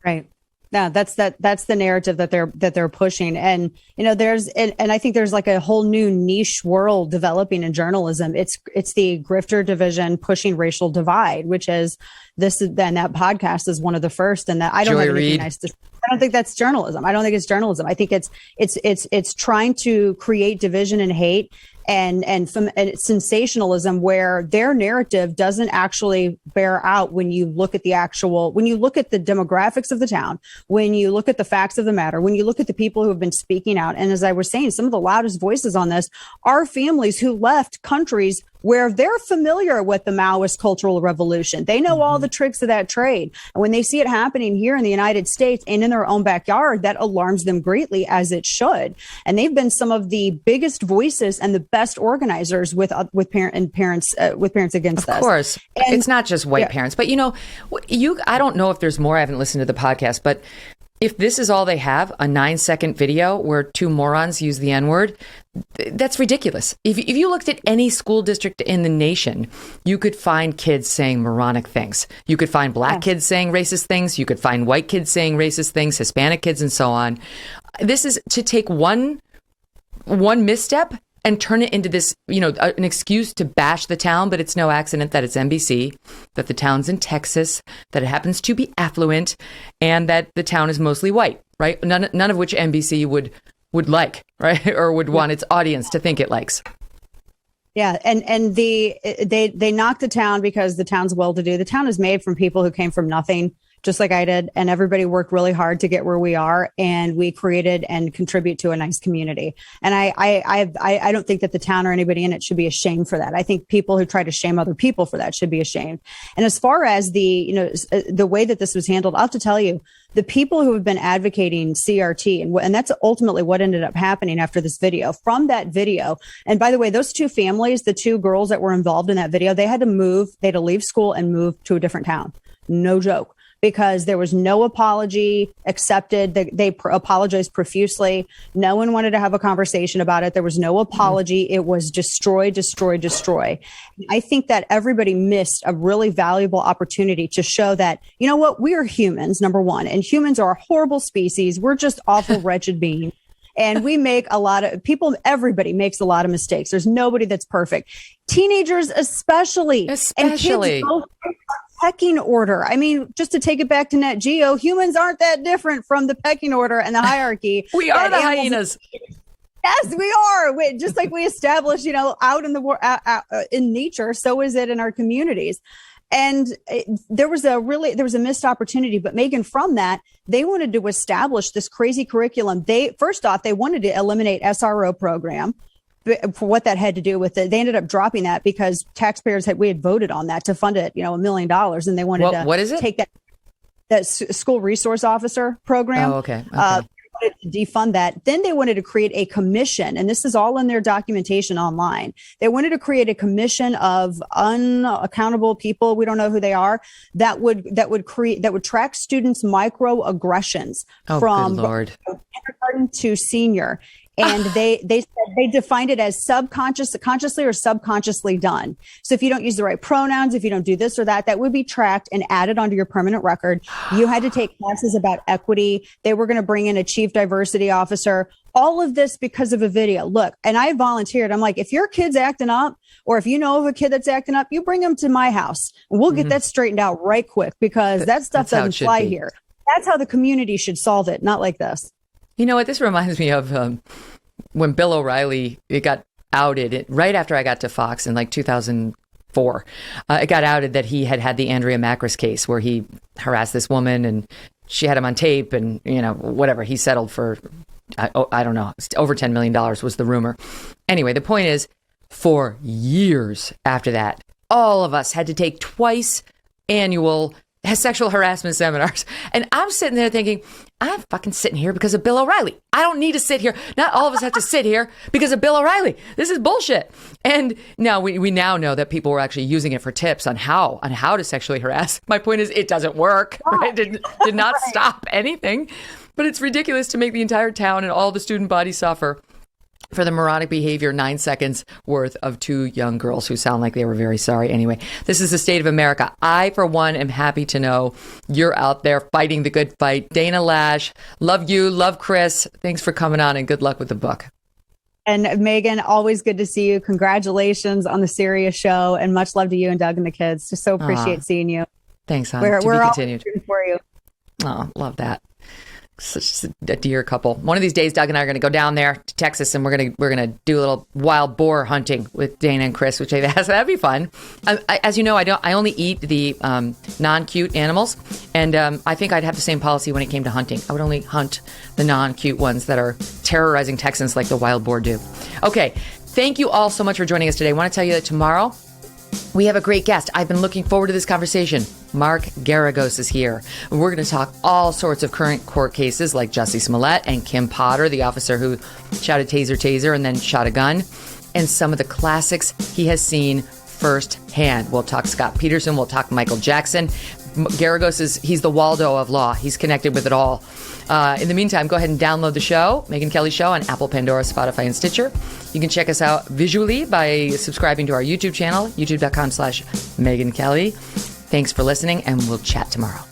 Right. No, that's the narrative that they're pushing. And, and I think there's like a whole new niche world developing in journalism. It's the grifter division pushing racial divide, which is then that podcast is one of the first. And that I don't have anything nice to say. I don't think that's journalism. I don't think it's journalism. I think it's trying to create division and hate and sensationalism, where their narrative doesn't actually bear out when you look at the demographics of the town, when you look at the facts of the matter, when you look at the people who have been speaking out. And as I was saying, some of the loudest voices on this are families who left countries where they're familiar with the Maoist cultural revolution. They know all the tricks of that trade. And when they see it happening here in the United States and in their own backyard, that alarms them greatly, as it should. And they've been some of the biggest voices and the best organizers with parents against this. Of course. And it's not just white parents, but I don't know if there's more. I haven't listened to the podcast, but if this is all they have, a 9-second video where two morons use the N-word, that's ridiculous. If you looked at any school district in the nation, you could find kids saying moronic things. You could find black kids saying racist things. You could find white kids saying racist things, Hispanic kids, and so on. This is to take one misstep and turn it into this, an excuse to bash the town. But it's no accident that it's NBC, that the town's in Texas, that it happens to be affluent, and that the town is mostly white, right? None of which NBC would like, right? Or would want its audience to think it likes. Yeah. And they knocked the town because the town's well-to-do. The town is made from people who came from nothing, just like I did. And everybody worked really hard to get where we are. And we created and contribute to a nice community. And I don't think that the town or anybody in it should be ashamed for that. I think people who try to shame other people for that should be ashamed. And as far as the way that this was handled, I'll have to tell you, the people who have been advocating CRT, and that's ultimately what ended up happening after this video. From that video, and by the way, those two families, the two girls that were involved in that video, they had to leave school and move to a different town. No joke. Because there was no apology accepted. They apologized profusely. No one wanted to have a conversation about it. There was no apology. It was destroy, destroy, destroy. I think that everybody missed a really valuable opportunity to show that, you know what, we are humans, number one, and humans are a horrible species. We're just awful, wretched beings. And we make everybody makes a lot of mistakes. There's nobody that's perfect. Teenagers especially. And kids go pecking order. I mean, just to take it back to Net Geo, humans aren't that different from the pecking order and the hierarchy. We are the hyenas. Yes, we are. Just like we established, out in in nature, so is it in our communities. And there was a missed opportunity. But Megyn, from that, they wanted to establish this crazy curriculum. First off, they wanted to eliminate SRO program. For what that had to do with it, they ended up dropping that because taxpayers we had voted on that to fund it, $1 million, and they wanted to what is it? Take that school resource officer program. Oh, okay. Wanted to defund that. Then they wanted to create a commission, and this is all in their documentation online. They wanted to create a commission of unaccountable people, we don't know who they are, that would track students' microaggressions from kindergarten to senior. And they said they defined it as consciously or subconsciously done. So if you don't use the right pronouns, if you don't do this or that would be tracked and added onto your permanent record. You had to take classes about equity. They were going to bring in a chief diversity officer. All of this because of a video. Look, and I volunteered. I'm like, if your kid's acting up, or if you know of a kid that's acting up, you bring them to my house and we'll get that straightened out right quick, because that stuff doesn't fly here. That's how the community should solve it, not like this. You know what? This reminds me of when Bill O'Reilly got outed right after I got to Fox in 2004. It got outed that he had the Andrea Macris case where he harassed this woman and she had him on tape and, whatever. He settled for, I don't know, over $10 million was the rumor. Anyway, the point is, for years after that, all of us had to take twice annual sexual harassment seminars. And I'm sitting there thinking, I'm fucking sitting here because of Bill O'Reilly. I don't need to sit here. Not all of us have to sit here because of Bill O'Reilly. This is bullshit. And now we now know that people were actually using it for tips on how to sexually harass. My point is, it doesn't work. Right? It did not stop anything. But it's ridiculous to make the entire town and all the student body suffer for the moronic behavior, 9 seconds worth of two young girls who sound like they were very sorry. Anyway, this is the state of America. I, for one, am happy to know you're out there fighting the good fight. Dana Lash, love you, love Chris. Thanks for coming on and good luck with the book. And Megyn, always good to see you. Congratulations on the Sirius show, and much love to you and Doug and the kids. Just so appreciate seeing you. Thanks, hon. We're all rooting for you. Oh, love that. Such a dear couple. One of these days, Doug and I are going to go down there to Texas, and we're gonna do a little wild boar hunting with Dana and Chris, which that'd be fun. As you know, I only eat the non-cute animals, and I think I'd have the same policy when it came to hunting. I would only hunt the non-cute ones that are terrorizing Texans like the wild boar do. Okay, thank you all so much for joining us today. I want to tell you that tomorrow we have a great guest. I've been looking forward to this conversation. Mark Garagos is here. We're going to talk all sorts of current court cases like Jussie Smollett and Kim Potter, the officer who shouted taser, taser, and then shot a gun, and some of the classics he has seen firsthand. We'll talk Scott Peterson. We'll talk Michael Jackson. Garagos he's the Waldo of law. He's connected with it all. In the meantime, go ahead and download the show, Megyn Kelly Show, on Apple, Pandora, Spotify, and Stitcher. You can check us out visually by subscribing to our YouTube channel, youtube.com/Megyn Kelly. Thanks for listening, and we'll chat tomorrow.